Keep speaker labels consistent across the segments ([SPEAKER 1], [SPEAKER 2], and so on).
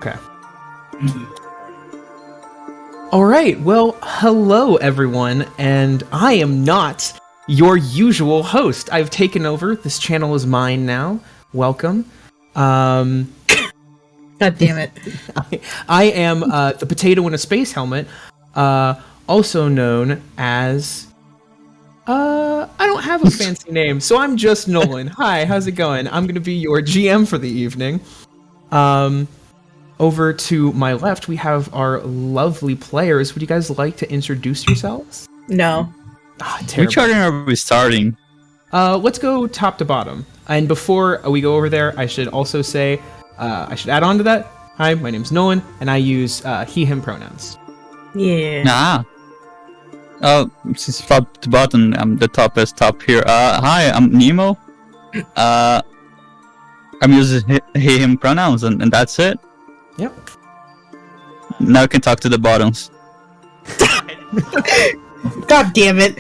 [SPEAKER 1] Okay. All right. Well, hello everyone, and I am not your usual host. I've taken over. This channel is mine now. Welcome.
[SPEAKER 2] God damn it.
[SPEAKER 1] I am the potato in a space helmet, also known as I don't have a fancy name, so I'm just Nolan. Hi, how's it going? I'm going to be your GM for the evening. Over to my left, we have our lovely players. Would you guys like to introduce yourselves?
[SPEAKER 2] No.
[SPEAKER 1] Terrible.
[SPEAKER 3] Which order are we starting?
[SPEAKER 1] Let's go top to bottom. And before we go over there, I should also say, I should add on to that. Hi, my name's Nolan, and I use he, him pronouns.
[SPEAKER 2] Yeah.
[SPEAKER 3] Nah. Oh, since top to bottom, I'm the top here. Hi, I'm Nemo. I'm using he, him pronouns, and that's it.
[SPEAKER 1] Yep.
[SPEAKER 3] Now we can talk to the bottoms.
[SPEAKER 2] God damn it.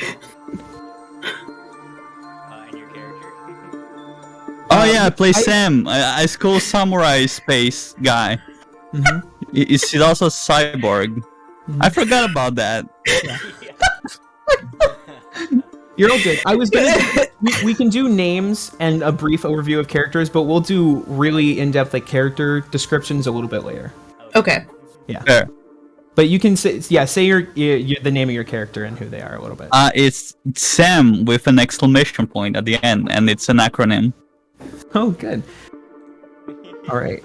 [SPEAKER 4] And your character?
[SPEAKER 3] Oh yeah, I play Sam, a school samurai space guy.
[SPEAKER 1] Mm-hmm.
[SPEAKER 3] He's also a cyborg. I forgot about that.
[SPEAKER 1] You're all good. I was gonna. We can do names and a brief overview of characters, but we'll do really in-depth character descriptions a little bit later.
[SPEAKER 2] Okay.
[SPEAKER 1] Yeah.
[SPEAKER 3] Fair.
[SPEAKER 1] But you can say your the name of your character and who they are a little bit.
[SPEAKER 3] It's Sam with an exclamation point at the end, and it's an acronym.
[SPEAKER 1] Oh, good. All right.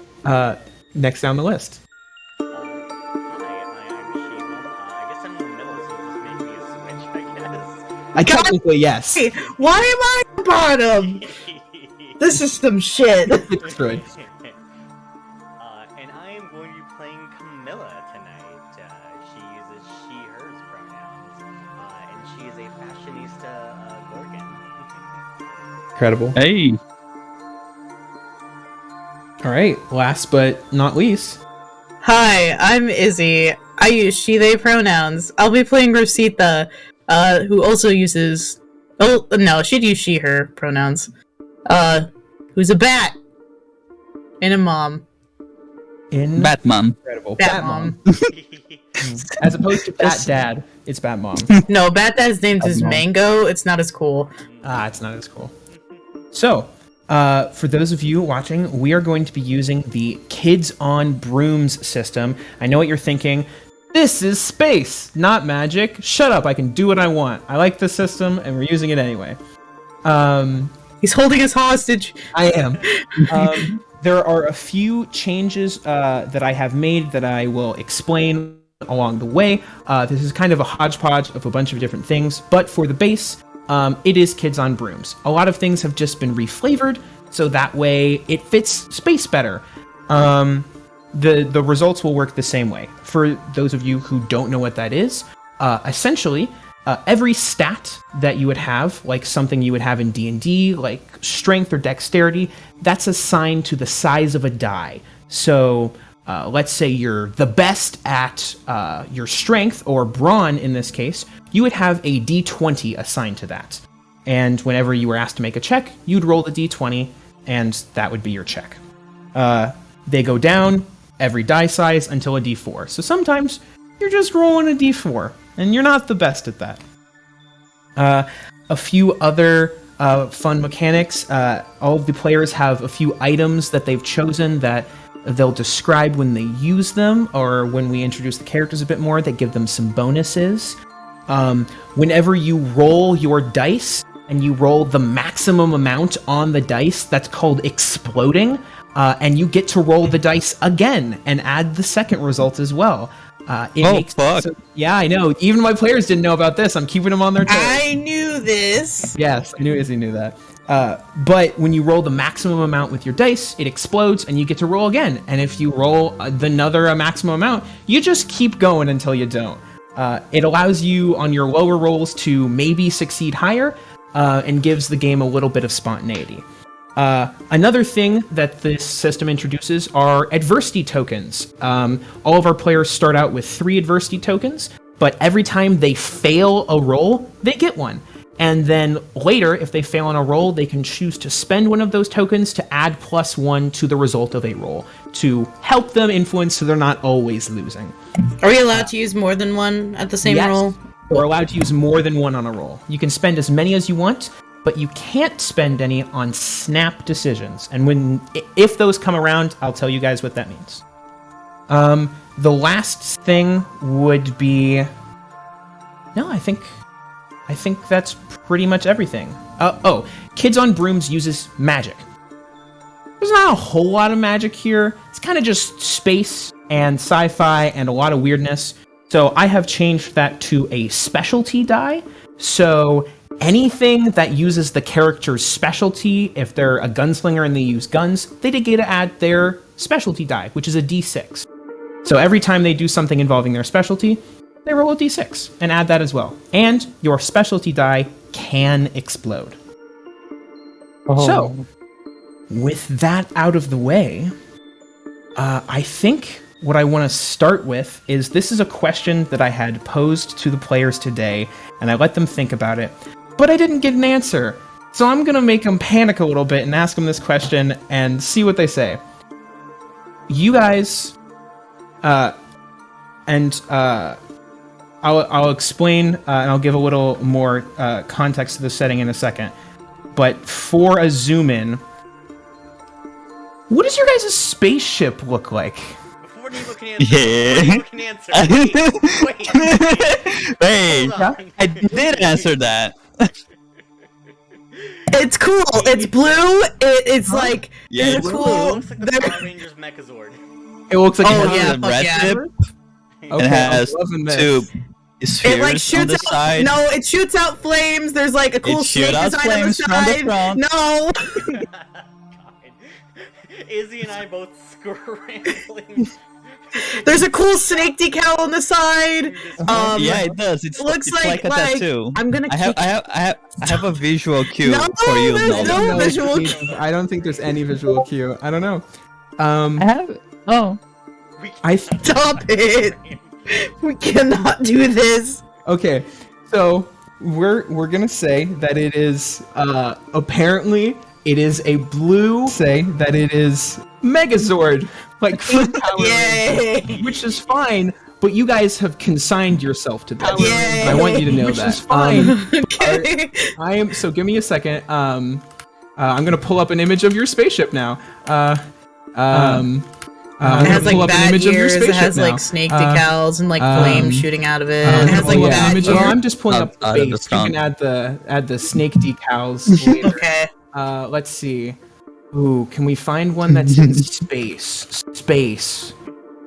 [SPEAKER 1] Next down the list.
[SPEAKER 4] Hi, I'm Sheila. I guess I'm in the middle, so just make me a switch, I guess.
[SPEAKER 1] Technically, yes.
[SPEAKER 2] Hey, why am I at the bottom? This is some shit.
[SPEAKER 1] It's good.
[SPEAKER 4] And I am going to be playing Camilla tonight. She uses she, hers pronouns, and she is a fashionista Gorgon.
[SPEAKER 1] Incredible.
[SPEAKER 3] Hey.
[SPEAKER 1] All right. Last but not least.
[SPEAKER 2] Hi, I'm Izzy. I use she, they pronouns. I'll be playing Rosita, who also uses... Oh, no, she'd use she, her pronouns. Who's a bat. And a mom.
[SPEAKER 3] Batman.
[SPEAKER 1] Incredible.
[SPEAKER 2] Bat mom.
[SPEAKER 1] As opposed to Bat Dad, it's Bat Mom.
[SPEAKER 2] No, Bat Dad's name is
[SPEAKER 3] Mom.
[SPEAKER 2] Mango. It's not as cool.
[SPEAKER 1] It's not as cool. So, for those of you watching, we are going to be using the Kids on Brooms system. I know what you're thinking. This is space, not magic. Shut up, I can do what I want. I like this system, and we're using it anyway.
[SPEAKER 2] He's holding us hostage.
[SPEAKER 1] I am. There are a few changes that I have made that I will explain along the way. This is kind of a hodgepodge of a bunch of different things, but for the base, it is Kids on Brooms. A lot of things have just been reflavored, so that way it fits space better. The results will work the same way. For those of you who don't know what that is, essentially, every stat that you would have, like something you would have in D&D, like strength or dexterity, that's assigned to the size of a die. So let's say you're the best at your strength, or brawn in this case, you would have a D20 assigned to that. And whenever you were asked to make a check, you'd roll the D20, and that would be your check. They go down every die size until a D4. So sometimes you're just rolling a D4, and you're not the best at that. A few other fun mechanics. All of the players have a few items that they've chosen that they'll describe when they use them, or when we introduce the characters a bit more, that give them some bonuses. Whenever you roll your dice, and you roll the maximum amount on the dice, that's called exploding, and you get to roll the dice again and add the second result as well.
[SPEAKER 3] Fuck.
[SPEAKER 1] Yeah, I know. Even my players didn't know about this. I'm keeping them on their toes.
[SPEAKER 2] I knew this.
[SPEAKER 1] Yes, I knew Izzy knew that. But when you roll the maximum amount with your dice, it explodes and you get to roll again. And if you roll another maximum amount, you just keep going until you don't. It allows you on your lower rolls to maybe succeed higher, and gives the game a little bit of spontaneity. Another thing that this system introduces are adversity tokens. All of our players start out with 3 adversity tokens, but every time they fail a roll, they get one. And then later, if they fail on a roll, they can choose to spend one of those tokens to add +1 to the result of a roll to help them influence so they're not always losing.
[SPEAKER 2] Are we allowed to use more than one at the same
[SPEAKER 1] Yes,
[SPEAKER 2] roll?
[SPEAKER 1] you're allowed to use more than one on a roll. You can spend as many as you want, but you can't spend any on snap decisions. And if those come around, I'll tell you guys what that means. The last thing would be... No, I think that's pretty much everything. Kids on Brooms uses magic. There's not a whole lot of magic here. It's kind of just space and sci-fi and a lot of weirdness. So I have changed that to a specialty die. So anything that uses the character's specialty, if they're a gunslinger and they use guns, they get to add their specialty die, which is a d6. So every time they do something involving their specialty, they roll a d6 and add that as well. And your specialty die can explode. So, with that out of the way, I think what I want to start with is this is a question that I had posed to the players today, and I let them think about it, but I didn't get an answer. So I'm going to make them panic a little bit and ask them this question and see what they say. You guys, I'll explain and I'll give a little more context to the setting in a second. But for a zoom in, what does your guys' spaceship look like?
[SPEAKER 4] Before Nebo can answer, wait.
[SPEAKER 3] Hey,
[SPEAKER 4] Hold on.
[SPEAKER 3] I did answer that.
[SPEAKER 2] It's cool. It's blue. It's like
[SPEAKER 3] Yeah,
[SPEAKER 2] it's
[SPEAKER 3] it's
[SPEAKER 4] It
[SPEAKER 2] cool.
[SPEAKER 4] looks like the Power Rangers Megazord.
[SPEAKER 1] It looks like
[SPEAKER 2] Oh,
[SPEAKER 1] it has
[SPEAKER 2] yeah,
[SPEAKER 1] a
[SPEAKER 2] fuck
[SPEAKER 3] red
[SPEAKER 2] yeah.
[SPEAKER 3] tip.
[SPEAKER 1] Okay,
[SPEAKER 3] It has
[SPEAKER 1] I'm loving this.
[SPEAKER 3] 2
[SPEAKER 2] It
[SPEAKER 3] spheres
[SPEAKER 2] like
[SPEAKER 3] on
[SPEAKER 2] shoots
[SPEAKER 3] the
[SPEAKER 2] out.
[SPEAKER 3] side.
[SPEAKER 2] No, it shoots out flames. There's like a cool
[SPEAKER 3] It
[SPEAKER 2] snake
[SPEAKER 3] shoots out
[SPEAKER 2] design on the
[SPEAKER 3] flames from the
[SPEAKER 2] side.
[SPEAKER 3] front.
[SPEAKER 2] No.
[SPEAKER 4] God. Izzy and I both scrambling.
[SPEAKER 2] There's a cool snake decal on the side.
[SPEAKER 3] Yeah, it does. It's
[SPEAKER 2] looks
[SPEAKER 3] it's like a
[SPEAKER 2] like
[SPEAKER 3] tattoo.
[SPEAKER 2] I'm gonna
[SPEAKER 3] I have a visual cue
[SPEAKER 2] No,
[SPEAKER 3] for you,
[SPEAKER 2] there's
[SPEAKER 3] Nolan.
[SPEAKER 2] no visual
[SPEAKER 1] I don't think there's any visual cue. I don't know.
[SPEAKER 3] I have. Oh.
[SPEAKER 2] Stop it. We cannot do this.
[SPEAKER 1] Okay, so we're gonna say that it is apparently it is a blue. Say that it is Megazord, like from Power
[SPEAKER 2] Yay.
[SPEAKER 1] Rangers, which is fine. But you guys have consigned yourself to this.
[SPEAKER 2] Yay.
[SPEAKER 1] I want you to know
[SPEAKER 2] Which
[SPEAKER 1] that.
[SPEAKER 2] is fine.
[SPEAKER 1] Okay. I am. So give me a second. I'm gonna pull up an image of your spaceship now.
[SPEAKER 2] It
[SPEAKER 1] I'm
[SPEAKER 2] has
[SPEAKER 1] gonna pull
[SPEAKER 2] like
[SPEAKER 1] up an
[SPEAKER 2] bat
[SPEAKER 1] image of your
[SPEAKER 2] ears. It
[SPEAKER 1] spaceship
[SPEAKER 2] has
[SPEAKER 1] now.
[SPEAKER 2] like snake decals and like flames shooting out of it. It has like
[SPEAKER 1] yeah,
[SPEAKER 2] bat
[SPEAKER 1] image.
[SPEAKER 2] ears.
[SPEAKER 1] Well, I'm just pulling up the
[SPEAKER 3] Out of the
[SPEAKER 1] base. You can
[SPEAKER 3] sound.
[SPEAKER 1] add the snake decals later.
[SPEAKER 2] Okay.
[SPEAKER 1] Let's see. Ooh, can we find one that's in space? Space.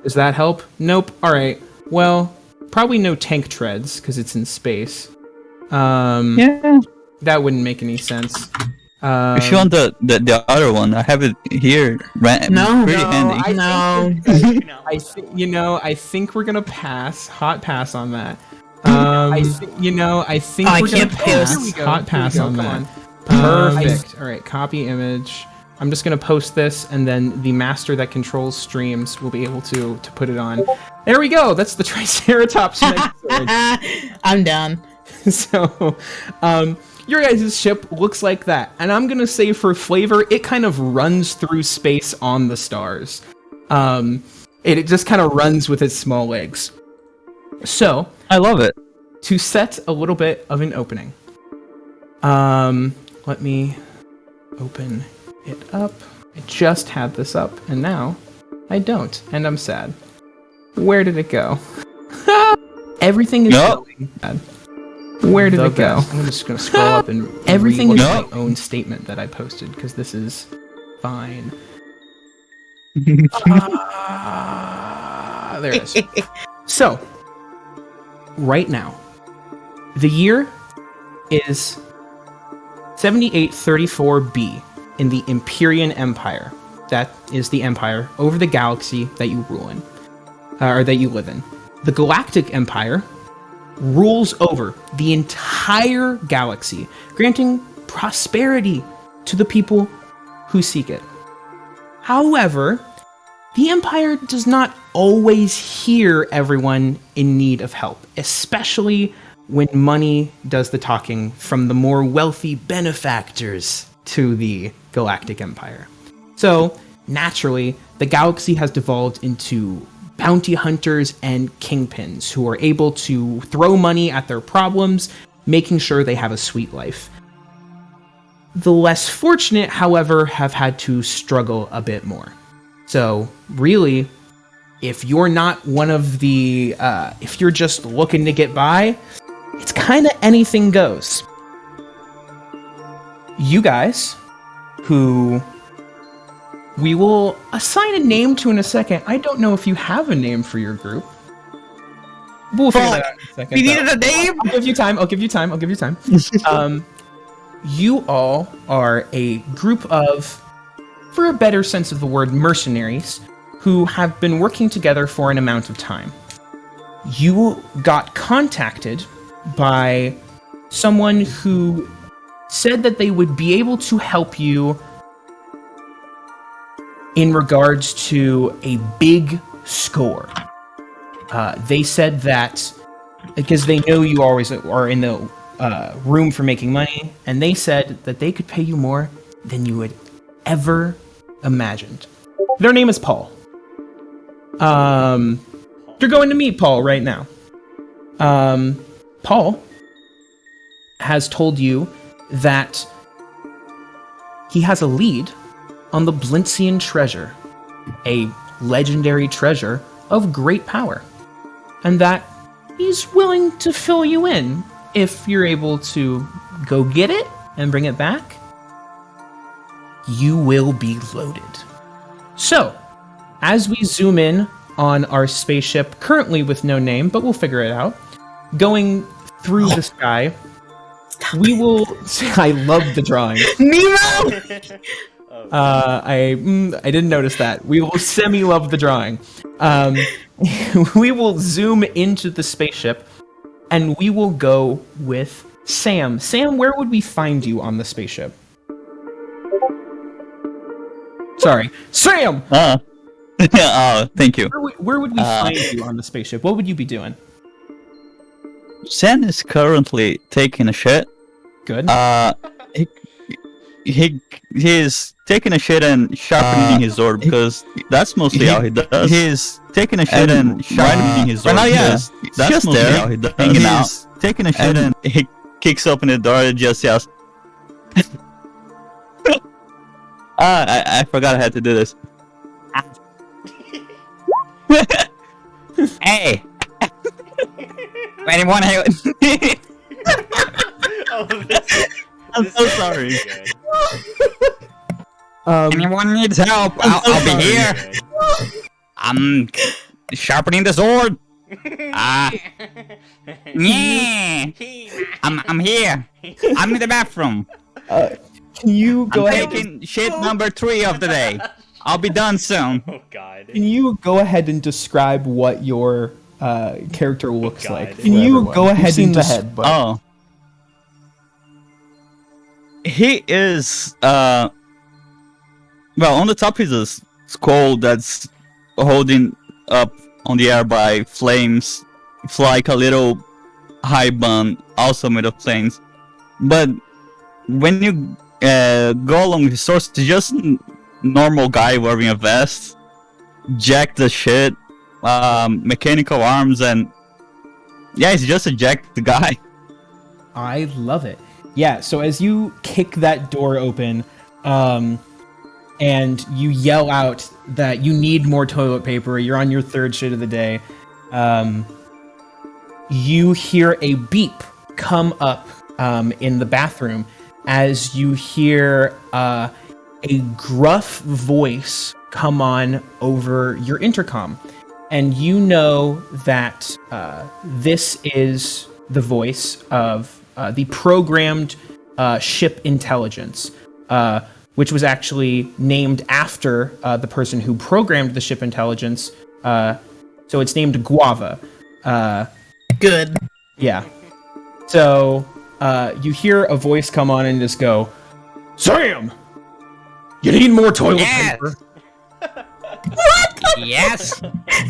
[SPEAKER 1] Does that help? Nope. All right. Well, probably no tank treads because it's in space.
[SPEAKER 3] Yeah.
[SPEAKER 1] That wouldn't make any sense.
[SPEAKER 3] If you want the other one, I have it here.
[SPEAKER 2] No.
[SPEAKER 3] Pretty handy.
[SPEAKER 2] No.
[SPEAKER 1] I think we're gonna pass. Hot pass on that. I think
[SPEAKER 2] I
[SPEAKER 1] we're gonna
[SPEAKER 2] can't
[SPEAKER 1] pass.
[SPEAKER 2] post.
[SPEAKER 1] Hot pass on that. Perfect. All right, copy image. I'm just gonna post this, and then the master that controls streams will be able to put it on. There we go. That's the Triceratops Megazord.
[SPEAKER 2] I'm done.
[SPEAKER 1] So, your guys' ship looks like that, and I'm gonna say for flavor, it kind of runs through space on the stars. It just kind of runs with its small legs. So,
[SPEAKER 3] I love it.
[SPEAKER 1] to set a little bit of an opening, let me open it up. I just had this up, and now I don't, and I'm sad. Where did it go? Everything is going bad. Where did it go? I'm just gonna scroll up and everything is my own statement that I posted because this is fine. There it is. So, right now, the year is 7834B in the Empyrean Empire. That is the empire over the galaxy that you rule in, or that you live in. The Galactic Empire rules over the entire galaxy, granting prosperity to the people who seek it. However, the Empire does not always hear everyone in need of help, especially when money does the talking from the more wealthy benefactors to the Galactic Empire. So, naturally, the galaxy has devolved into bounty hunters and kingpins who are able to throw money at their problems, making sure they have a sweet life. The less fortunate, however, have had to struggle a bit more. So, really, if you're not one of the, if you're just looking to get by, it's kind of anything goes. You guys, who we will assign a name to in a second. I don't know if you have a name for your group. We'll figure that out in a second.
[SPEAKER 2] We needed a name?
[SPEAKER 1] I'll give you time. You all are a group of, for a better sense of the word, mercenaries who have been working together for an amount of time. You got contacted by someone who said that they would be able to help you in regards to a big score. They said that because they know you always are in the room for making money, and they said that they could pay you more than you would ever imagined. Their name is Paul. You're going to meet Paul right now. Paul has told you that he has a lead on the Blincian treasure, a legendary treasure of great power, and that he's willing to fill you in if you're able to go get it and bring it back. You will be loaded. So, as we zoom in on our spaceship, currently with no name, but we'll figure it out, going through the sky, we will... I love the drawing.
[SPEAKER 2] Nemo!
[SPEAKER 1] I didn't notice that. We will semi-love the drawing. We will zoom into the spaceship, and we will go with Sam. Sam, where would we find you on the spaceship? Sorry. Sam!
[SPEAKER 3] Thank you.
[SPEAKER 1] Where would we find you on the spaceship? What would you be doing?
[SPEAKER 3] Sam is currently taking a shit.
[SPEAKER 1] Good.
[SPEAKER 3] He's taking a shit and sharpening his sword because that's mostly how he does. He's taking a shit and sharpening his sword. That's mostly how he does. Hanging out, taking a shit, and he kicks open the door and just yells. I forgot I had to do this. Hey! Anyone? I'm so sorry. Anyone needs help? I'll be here. I'm sharpening the sword. Yeah. I'm here. I'm in the bathroom.
[SPEAKER 1] Can you go ahead?
[SPEAKER 3] I'm taking shit number 3 of the day. I'll be done soon.
[SPEAKER 4] Oh God.
[SPEAKER 1] Can you go ahead and describe what your character looks like? Can
[SPEAKER 5] For
[SPEAKER 1] you
[SPEAKER 5] everyone.
[SPEAKER 1] go ahead
[SPEAKER 5] You've seen
[SPEAKER 1] and
[SPEAKER 5] the head, but
[SPEAKER 3] Oh. He is, well, on the top is a skull that's holding up on the air by flames. It's like a little high bun, also made of flames. But when you go along his source, it's just a normal guy wearing a vest, jacked the shit, mechanical arms, and yeah, he's just a jacked guy.
[SPEAKER 1] I love it. Yeah, so as you kick that door open, and you yell out that you need more toilet paper, you're on your 3rd shit of the day, you hear a beep come up in the bathroom as you hear a gruff voice come on over your intercom. And you know that this is the voice of the programmed ship intelligence, which was actually named after the person who programmed the ship intelligence. So it's named Guava.
[SPEAKER 2] Good.
[SPEAKER 1] Yeah. So you hear a voice come on and just go, "Sam, you need more toilet paper."
[SPEAKER 3] Yes.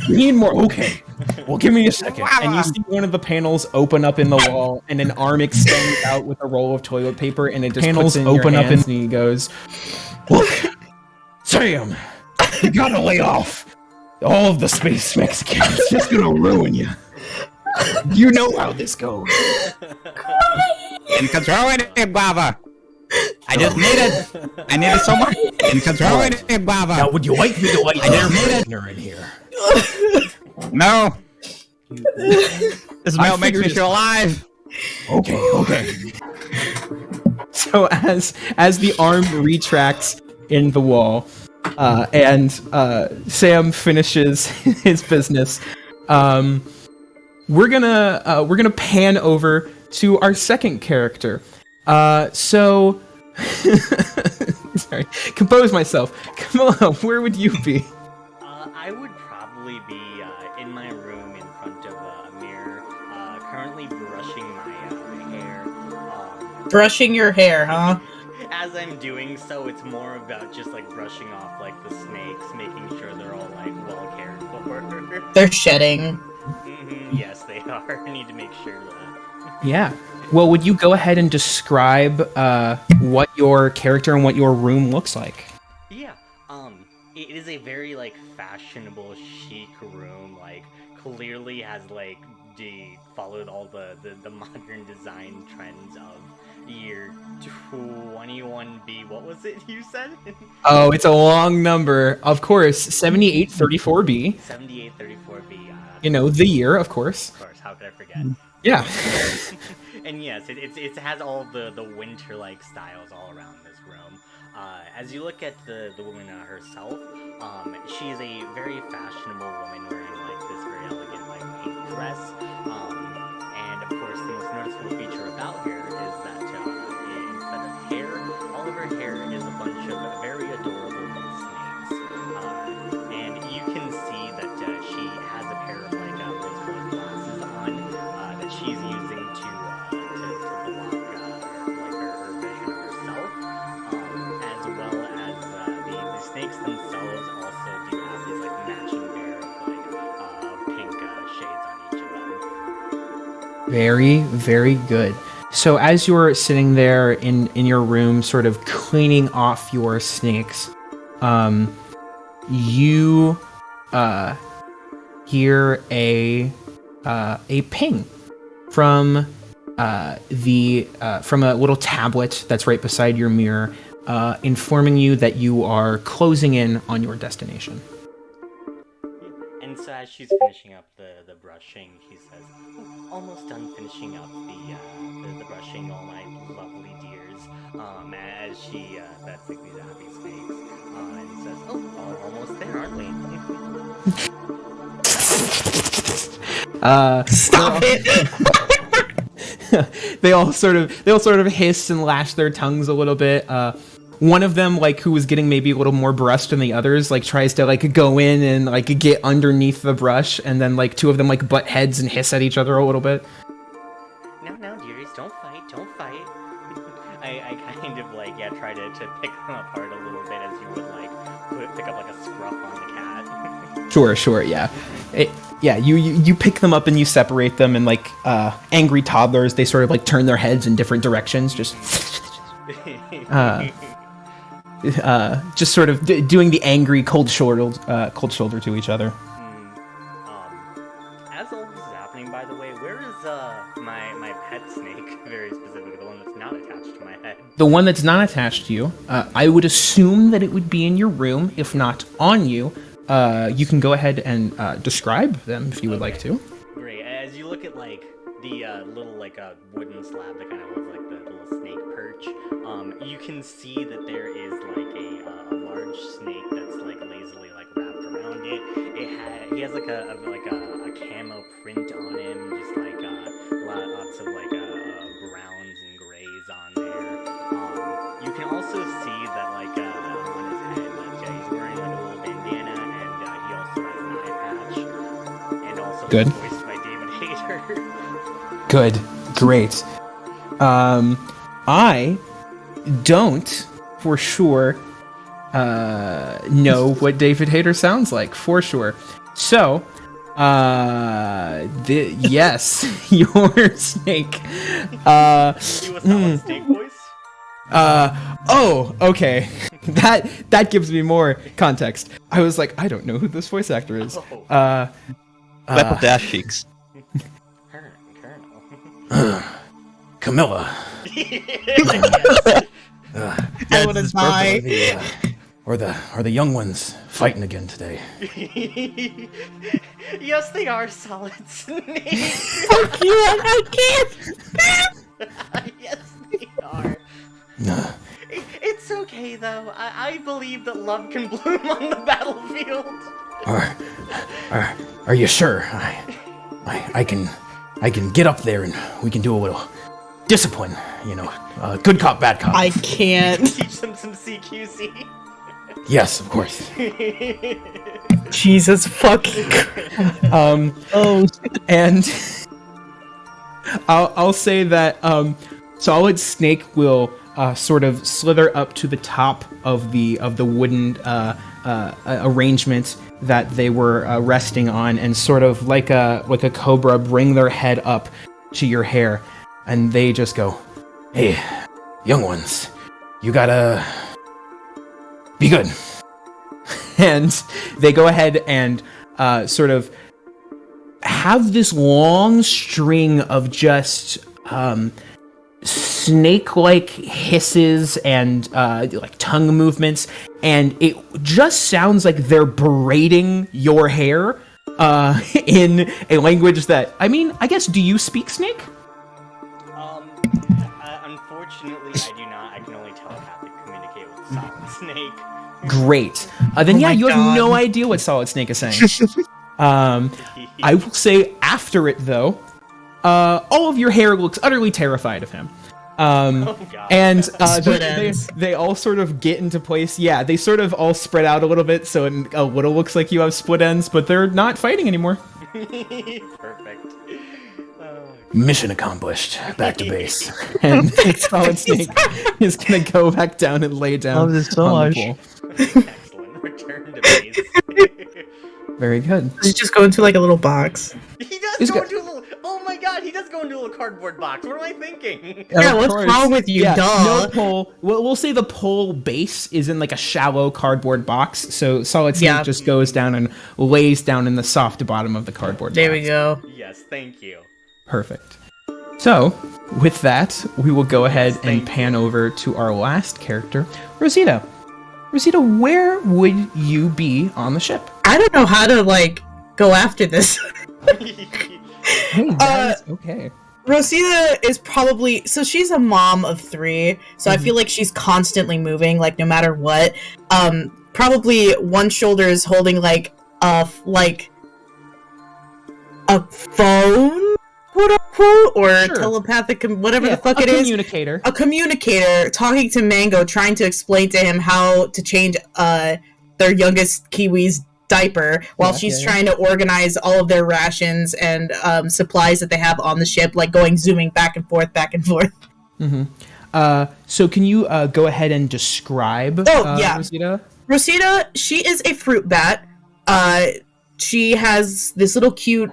[SPEAKER 1] Need more? Okay. Well, give me a second. And you see one of the panels open up in the wall, and an arm extends out with a roll of toilet paper, and it just panels puts in open your hands, and he goes, "Look, Sam, you gotta lay off. All of the space Mexicans. It's just gonna ruin you. You know how this goes."
[SPEAKER 3] In control it, guava. I just need it. I need it so much. In control it, guava.
[SPEAKER 1] Now, would you like me to let you in here?
[SPEAKER 3] No. This milk makes me feel alive.
[SPEAKER 1] Okay. So as the arm retracts in the wall, and Sam finishes his business, we're gonna pan over to our second character. So sorry, compose myself. Camilla, where would you be?
[SPEAKER 4] I would probably be in my room in front of a mirror, currently brushing my hair.
[SPEAKER 2] Brushing your hair, huh?
[SPEAKER 4] As I'm doing so, it's more about just like brushing off like the snakes, making sure they're all like well cared for.
[SPEAKER 2] They're shedding.
[SPEAKER 4] Yes, they are. I need to make sure that.
[SPEAKER 1] Yeah. Well, would you go ahead and describe what your character and what your room looks like?
[SPEAKER 4] Yeah. It is a very like fashionable, chic room. Like clearly has like followed all the modern design trends of year 21B. What was it you said?
[SPEAKER 1] Oh, it's a long number. Of course, 7834B.
[SPEAKER 4] 7834B.
[SPEAKER 1] You know, the year, of course.
[SPEAKER 4] Of course, how could I forget?
[SPEAKER 1] Yeah.
[SPEAKER 4] And yes, it has all the winter-like styles all around this room. As you look at the woman herself, she is a very fashionable woman wearing like this very elegant like pink dress. And of course, the most noticeable feature about her is that instead of hair, all of her hair is a bunch of very adorable little snakes. And you can see that she has a pair of like rose-colored glasses on that she's using to block like her vision of herself, as well as the snakes themselves also do have these like matching pair of pink shades on each of them.
[SPEAKER 1] Very, very good. So as you're sitting there in your room, sort of cleaning off your snakes, you hear a ping from from a little tablet that's right beside your mirror, informing you that you are closing in on your destination.
[SPEAKER 4] And so as she's finishing up the brushing, he says, "Oh, almost done finishing up the brushing, all my lovely dears." As she that's like these happy snakes, and says, "Oh, almost there, aren't we?"
[SPEAKER 2] Stop it!
[SPEAKER 1] They all sort of hiss and lash their tongues a little bit. One of them, like, who was getting maybe a little more brushed than the others, like, tries to, like, go in and, like, get underneath the brush, and then, like, two of them, like, butt heads and hiss at each other a little bit.
[SPEAKER 4] No, dearies, don't fight. I kind of, like, try to pick them apart a little bit as you would, like, pick up, like, a scruff on the cat.
[SPEAKER 1] Sure, yeah. You pick them up and you separate them, and, like, angry toddlers, they sort of, like, turn their heads in different directions, just sort of doing the angry cold shoulder to each other.
[SPEAKER 4] As all this is happening, by the way, where is my pet snake? Very specifically, the one that's not attached to my head.
[SPEAKER 1] The one that's not attached to you, I would assume that it would be in your room, if not on you. You can go ahead and describe them if you would like to.
[SPEAKER 4] Great. As you look at like the little like wooden slab that kind of looks like the little snake perch, you can see that there is like a large snake that's like lazily like wrapped around it. He has like a camo print on him, just like lots of like browns and grays on there. You can also see that like on his head, like he's wearing like a little bandana, and he also has an eye patch, and also
[SPEAKER 1] Good.
[SPEAKER 4] voiced by David Hayter.
[SPEAKER 1] Good. Great. I don't, for sure, know what David Hayter sounds like for sure. So, yes, your snake.
[SPEAKER 4] You a solid snake voice?
[SPEAKER 1] Oh, okay. That gives me more context. I was like, I don't know who this voice actor is.
[SPEAKER 4] Oh.
[SPEAKER 3] Clap of the ass cheeks.
[SPEAKER 4] Colonel.
[SPEAKER 5] Camilla.
[SPEAKER 2] I want to die.
[SPEAKER 5] Are the young ones fighting again today?
[SPEAKER 4] Yes, they are solid snake.
[SPEAKER 2] Fuck you! I can't.
[SPEAKER 4] Yes, they are. It's okay though. I believe that love can bloom on the battlefield.
[SPEAKER 5] Are you sure? I can get up there and we can do a little discipline. Good cop, bad cop.
[SPEAKER 2] I can't.
[SPEAKER 4] Teach them some CQC.
[SPEAKER 5] Yes, of course.
[SPEAKER 2] Jesus fucking.
[SPEAKER 1] And I'll say that Solid Snake will sort of slither up to the top of the wooden arrangement that they were resting on, and sort of like a cobra, bring their head up to your hair, and they just go,
[SPEAKER 5] Hey, young ones, you gotta be good.
[SPEAKER 1] and they go ahead and sort of have this long string of just snake-like hisses and like tongue movements, and it just sounds like they're braiding your hair in a language that, I mean, I guess, do you speak snake?
[SPEAKER 4] Unfortunately, I do not. I can only telepathically communicate with Solid Snake.
[SPEAKER 1] Great. Then
[SPEAKER 2] Oh my
[SPEAKER 1] you have
[SPEAKER 2] God.
[SPEAKER 1] no idea what Solid Snake is saying. I will say after it, though, all of your hair looks utterly terrified of him.
[SPEAKER 4] Oh god.
[SPEAKER 1] And
[SPEAKER 2] Split
[SPEAKER 1] they
[SPEAKER 2] ends.
[SPEAKER 1] all sort of get into place. Yeah, they sort of all spread out a little bit, so it a little looks like you have split ends, but they're not fighting anymore.
[SPEAKER 4] Perfect.
[SPEAKER 5] Mission accomplished. Back to base.
[SPEAKER 1] And Solid Snake is gonna go back down and lay down
[SPEAKER 3] Love this so
[SPEAKER 1] on
[SPEAKER 3] much.
[SPEAKER 1] the pole.
[SPEAKER 4] Excellent. Return to base.
[SPEAKER 1] Very good.
[SPEAKER 2] He's just going to like a little box.
[SPEAKER 4] He does
[SPEAKER 1] He's
[SPEAKER 4] go
[SPEAKER 1] got-
[SPEAKER 4] into a little. Oh my god, he does go into a little cardboard box. What am I thinking?
[SPEAKER 2] Yeah,
[SPEAKER 1] Of
[SPEAKER 2] what's
[SPEAKER 1] course.
[SPEAKER 2] wrong with you,
[SPEAKER 1] Yeah,
[SPEAKER 2] duh?
[SPEAKER 1] no pole. We'll say the pole base is in like a shallow cardboard box, so Solid Snake
[SPEAKER 2] Yeah.
[SPEAKER 1] just goes down and lays down in the soft bottom of the cardboard
[SPEAKER 2] There
[SPEAKER 1] box.
[SPEAKER 2] we go.
[SPEAKER 4] Yes, thank you.
[SPEAKER 1] Perfect. So, with that, we will go ahead and
[SPEAKER 4] thank
[SPEAKER 1] pan over to our last character, Rosita. Rosita, where would you be on the ship?
[SPEAKER 2] I don't know how to like go after this.
[SPEAKER 1] Hey, that is okay.
[SPEAKER 2] Rosita is probably so she's a mom of 3, so I feel like she's constantly moving, like no matter what. Probably one shoulder is holding like a phone, quote unquote, or
[SPEAKER 1] Sure.
[SPEAKER 2] telepathic, whatever
[SPEAKER 1] Yeah,
[SPEAKER 2] the fuck
[SPEAKER 1] a
[SPEAKER 2] it is.
[SPEAKER 1] communicator.
[SPEAKER 2] A communicator talking to Mango, trying to explain to him how to change their youngest Kiwi's diaper while
[SPEAKER 1] Yeah,
[SPEAKER 2] she's
[SPEAKER 1] yeah.
[SPEAKER 2] trying to organize all of their rations and supplies that they have on the ship, like zooming back and forth, back and forth.
[SPEAKER 1] So can you go ahead and describe
[SPEAKER 2] yeah.
[SPEAKER 1] Rosita?
[SPEAKER 2] Rosita, she is a fruit bat. She has this little cute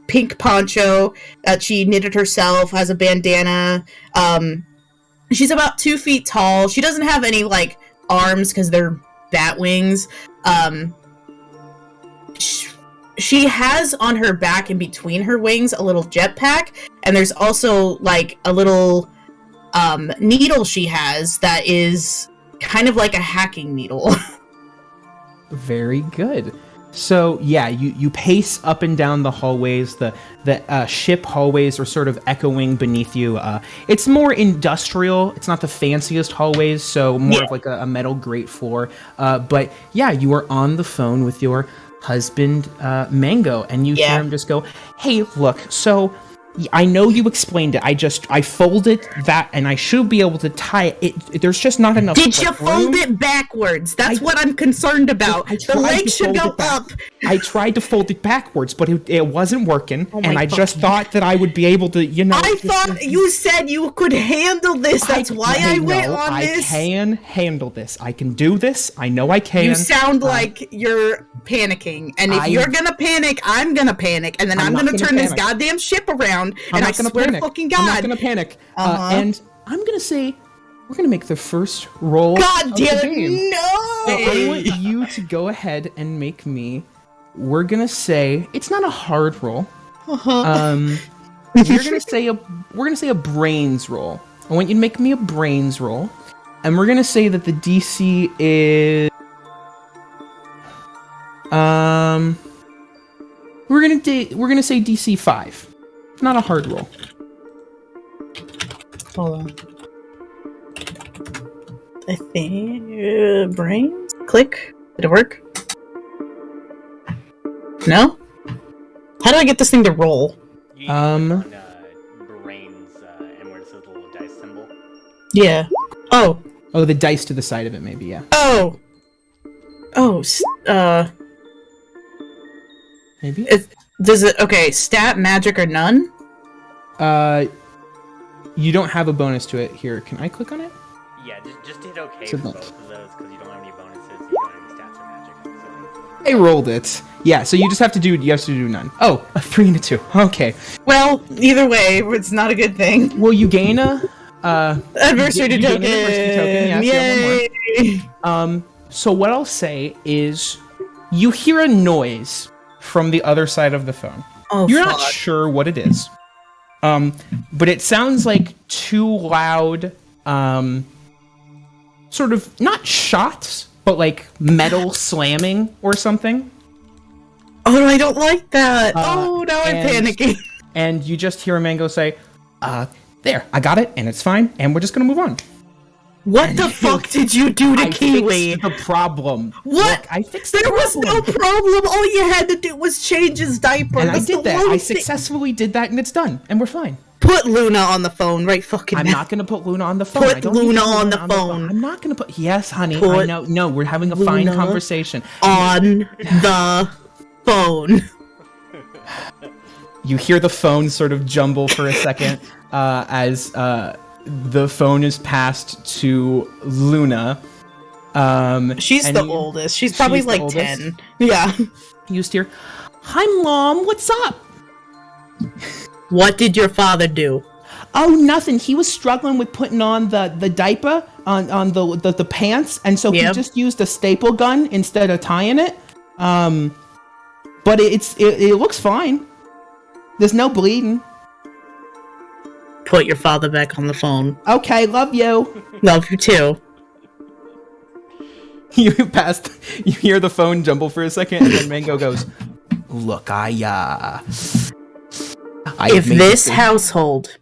[SPEAKER 2] pink poncho that she knitted herself, has a bandana. She's about 2 feet tall. She doesn't have any like arms because they're bat wings. She has on her back in between her wings a little jetpack, and there's also like a little needle she has that is kind of like a hacking needle.
[SPEAKER 1] Very good. So yeah, you pace up and down the hallways. The ship hallways are sort of echoing beneath you. It's more industrial. It's not the fanciest hallways, so more of like a metal grate floor. But yeah, you are on the phone with your husband, Mango, and you hear him just go, "Hey, look, so I know you explained it. I folded that, and I should be able to tie it. There's just not enough.
[SPEAKER 2] Did you fold it backwards? That's what I'm concerned about. The leg should go up.
[SPEAKER 1] I tried to fold it backwards, but it wasn't working, and I just
[SPEAKER 2] God.
[SPEAKER 1] thought that I would be able to,
[SPEAKER 2] I thought you said you could handle this. That's why I went on this.
[SPEAKER 1] I can handle this. I can do this. I know I can.
[SPEAKER 2] You sound like you're panicking, and if you're gonna panic, I'm gonna panic, and then I'm gonna turn this goddamn ship around. And I swear to fucking God,
[SPEAKER 1] I'm not gonna panic. And I'm gonna say we're gonna make the first roll.
[SPEAKER 2] God damn it! No.
[SPEAKER 1] So I want you to go ahead and make me. We're gonna say it's not a hard roll. We're gonna say a brains roll. I want you to make me a brains roll, and we're gonna say that the DC is. We're gonna say DC 5. Not a hard roll.
[SPEAKER 2] Hold on. I think brains. Click. Did it work? No. How do I get this thing to roll?
[SPEAKER 4] You click on, brains, and where it says the little dice symbol.
[SPEAKER 2] Yeah. Oh.
[SPEAKER 1] Oh, the dice to the side of it, maybe. Yeah.
[SPEAKER 2] Oh. Oh.
[SPEAKER 1] Maybe.
[SPEAKER 2] Does it? Okay. Stat, magic, or none?
[SPEAKER 1] You don't have a bonus to it here. Can I click on it?
[SPEAKER 4] Yeah, just hit OK
[SPEAKER 1] So
[SPEAKER 4] for
[SPEAKER 1] look.
[SPEAKER 4] both of those because you don't have any bonuses. You don't have any stats or magic. So.
[SPEAKER 1] I rolled it. Yeah, so you just have to do none. Oh, a 3 and a 2. Okay.
[SPEAKER 2] Well, either way, it's not a good thing.
[SPEAKER 1] Well, you gain a
[SPEAKER 2] Adversity
[SPEAKER 1] you gain
[SPEAKER 2] token.
[SPEAKER 1] an adversity token. Yeah, so you have one more.
[SPEAKER 2] Yay!
[SPEAKER 1] So what I'll say is, you hear a noise from the other side of the phone.
[SPEAKER 2] Oh,
[SPEAKER 1] You're
[SPEAKER 2] fuck.
[SPEAKER 1] not sure what it is. But it sounds like two loud, sort of not shots, but like metal slamming or something.
[SPEAKER 2] Oh, I don't like that. Now I'm
[SPEAKER 1] and-
[SPEAKER 2] panicking.
[SPEAKER 1] And you just hear a mango say, there, I got it, and it's fine, and we're just gonna move on.
[SPEAKER 2] What the fuck did you do to
[SPEAKER 1] I
[SPEAKER 2] Kiwi?
[SPEAKER 1] fixed the problem.
[SPEAKER 2] What?
[SPEAKER 1] Look, I fixed
[SPEAKER 2] There
[SPEAKER 1] the
[SPEAKER 2] was
[SPEAKER 1] problem.
[SPEAKER 2] no problem. All you had to do was change his diaper.
[SPEAKER 1] And I
[SPEAKER 2] That's
[SPEAKER 1] did
[SPEAKER 2] the
[SPEAKER 1] that.
[SPEAKER 2] one
[SPEAKER 1] I
[SPEAKER 2] thing-
[SPEAKER 1] successfully did that, and it's done, and we're fine.
[SPEAKER 2] Put Luna on the phone right fucking
[SPEAKER 1] I'm
[SPEAKER 2] now.
[SPEAKER 1] not gonna put Luna on the phone.
[SPEAKER 2] Put
[SPEAKER 1] I don't need
[SPEAKER 2] Luna
[SPEAKER 1] to put
[SPEAKER 2] on the phone.
[SPEAKER 1] I'm not gonna put. Yes, honey. I
[SPEAKER 2] Put
[SPEAKER 1] know. No, we're having a fine
[SPEAKER 2] Luna
[SPEAKER 1] conversation.
[SPEAKER 2] on the phone.
[SPEAKER 1] You hear the phone sort of jumble for a second as the phone is passed to Luna.
[SPEAKER 2] She's
[SPEAKER 1] and
[SPEAKER 2] the
[SPEAKER 1] you-
[SPEAKER 2] oldest. She's probably
[SPEAKER 1] she's the
[SPEAKER 2] like
[SPEAKER 1] oldest?
[SPEAKER 2] 10. Yeah.
[SPEAKER 1] You just hear, "Hi, Mom. What's up?"
[SPEAKER 2] What did your father do?
[SPEAKER 1] Oh, nothing. He was struggling with putting on the diaper on the pants, and so he
[SPEAKER 2] Yep.
[SPEAKER 1] just used a staple gun instead of tying it. But it looks fine. There's no bleeding.
[SPEAKER 2] Put your father back on the phone.
[SPEAKER 1] Okay, love you.
[SPEAKER 2] Love you too.
[SPEAKER 1] You hear the phone jumble for a second, and then Mango goes, "Look, I
[SPEAKER 2] If
[SPEAKER 1] made
[SPEAKER 2] this
[SPEAKER 1] this-
[SPEAKER 2] household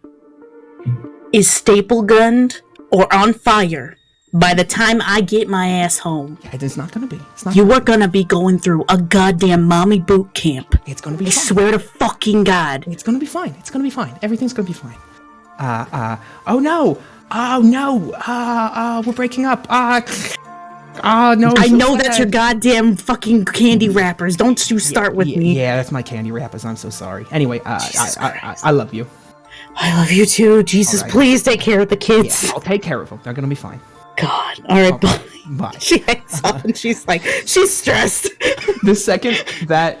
[SPEAKER 2] is staple gunned or on fire, by the time I get my ass home,
[SPEAKER 1] It's not gonna be. It's not.
[SPEAKER 2] you are gonna be going through a goddamn mommy boot camp.
[SPEAKER 1] It's gonna be
[SPEAKER 2] I
[SPEAKER 1] fine.
[SPEAKER 2] swear to fucking God.
[SPEAKER 1] It's gonna be fine. It's gonna be fine. Everything's gonna be fine. Oh no. Oh no. We're breaking up. No.
[SPEAKER 2] I
[SPEAKER 1] so
[SPEAKER 2] know that's your
[SPEAKER 1] sad.
[SPEAKER 2] goddamn fucking candy wrappers. Don't you start with me.
[SPEAKER 1] Yeah, that's my candy wrappers. I'm so sorry. Anyway,
[SPEAKER 2] Jesus
[SPEAKER 1] I love you.
[SPEAKER 2] I love you too. Jesus,
[SPEAKER 1] Alright.
[SPEAKER 2] please take care of the
[SPEAKER 1] Yeah,
[SPEAKER 2] kids.
[SPEAKER 1] I'll take care of them. They're gonna be fine.
[SPEAKER 2] God. Alright, bye.
[SPEAKER 1] Bye.
[SPEAKER 2] She hangs up and she's like, she's stressed.
[SPEAKER 1] The second that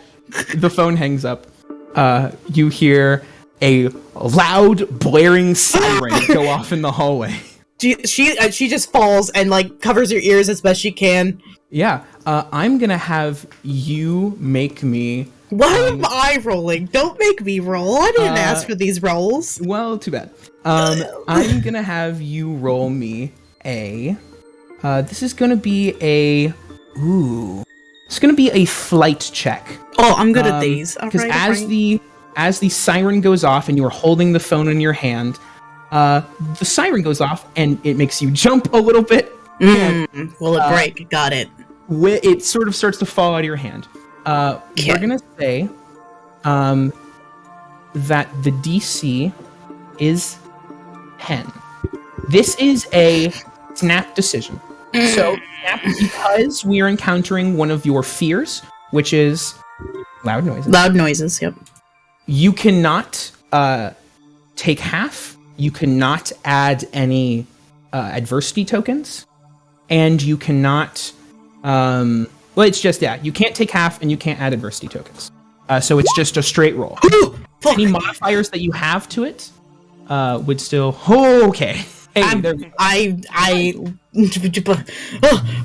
[SPEAKER 1] the phone hangs up, you hear a loud blaring siren go off in the hallway.
[SPEAKER 2] She just falls and like covers her ears as best she can.
[SPEAKER 1] Yeah, I'm gonna have you make me.
[SPEAKER 2] Why am I rolling? Don't make me roll. I didn't ask for these rolls.
[SPEAKER 1] Well, too bad. I'm gonna have you roll me a. This is gonna be a. Ooh. It's gonna be a flight check.
[SPEAKER 2] Oh, I'm good at these.
[SPEAKER 1] Because
[SPEAKER 2] Alright.
[SPEAKER 1] as the siren goes off and you're holding the phone in your hand, the siren goes off and it makes you jump a little bit.
[SPEAKER 2] Will it break? Got it.
[SPEAKER 1] It sort of starts to fall out of your hand. We're gonna say, that the DC is 10. This is a snap decision. So, snap, because we are encountering one of your fears, which is loud noises.
[SPEAKER 2] Loud noises, yep.
[SPEAKER 1] You cannot take half. You cannot add any adversity tokens. And you cannot... well, it's just that. You can't take half and you can't add adversity tokens. So it's just a straight roll. Any modifiers that you have to it would still... Oh, okay. Hey,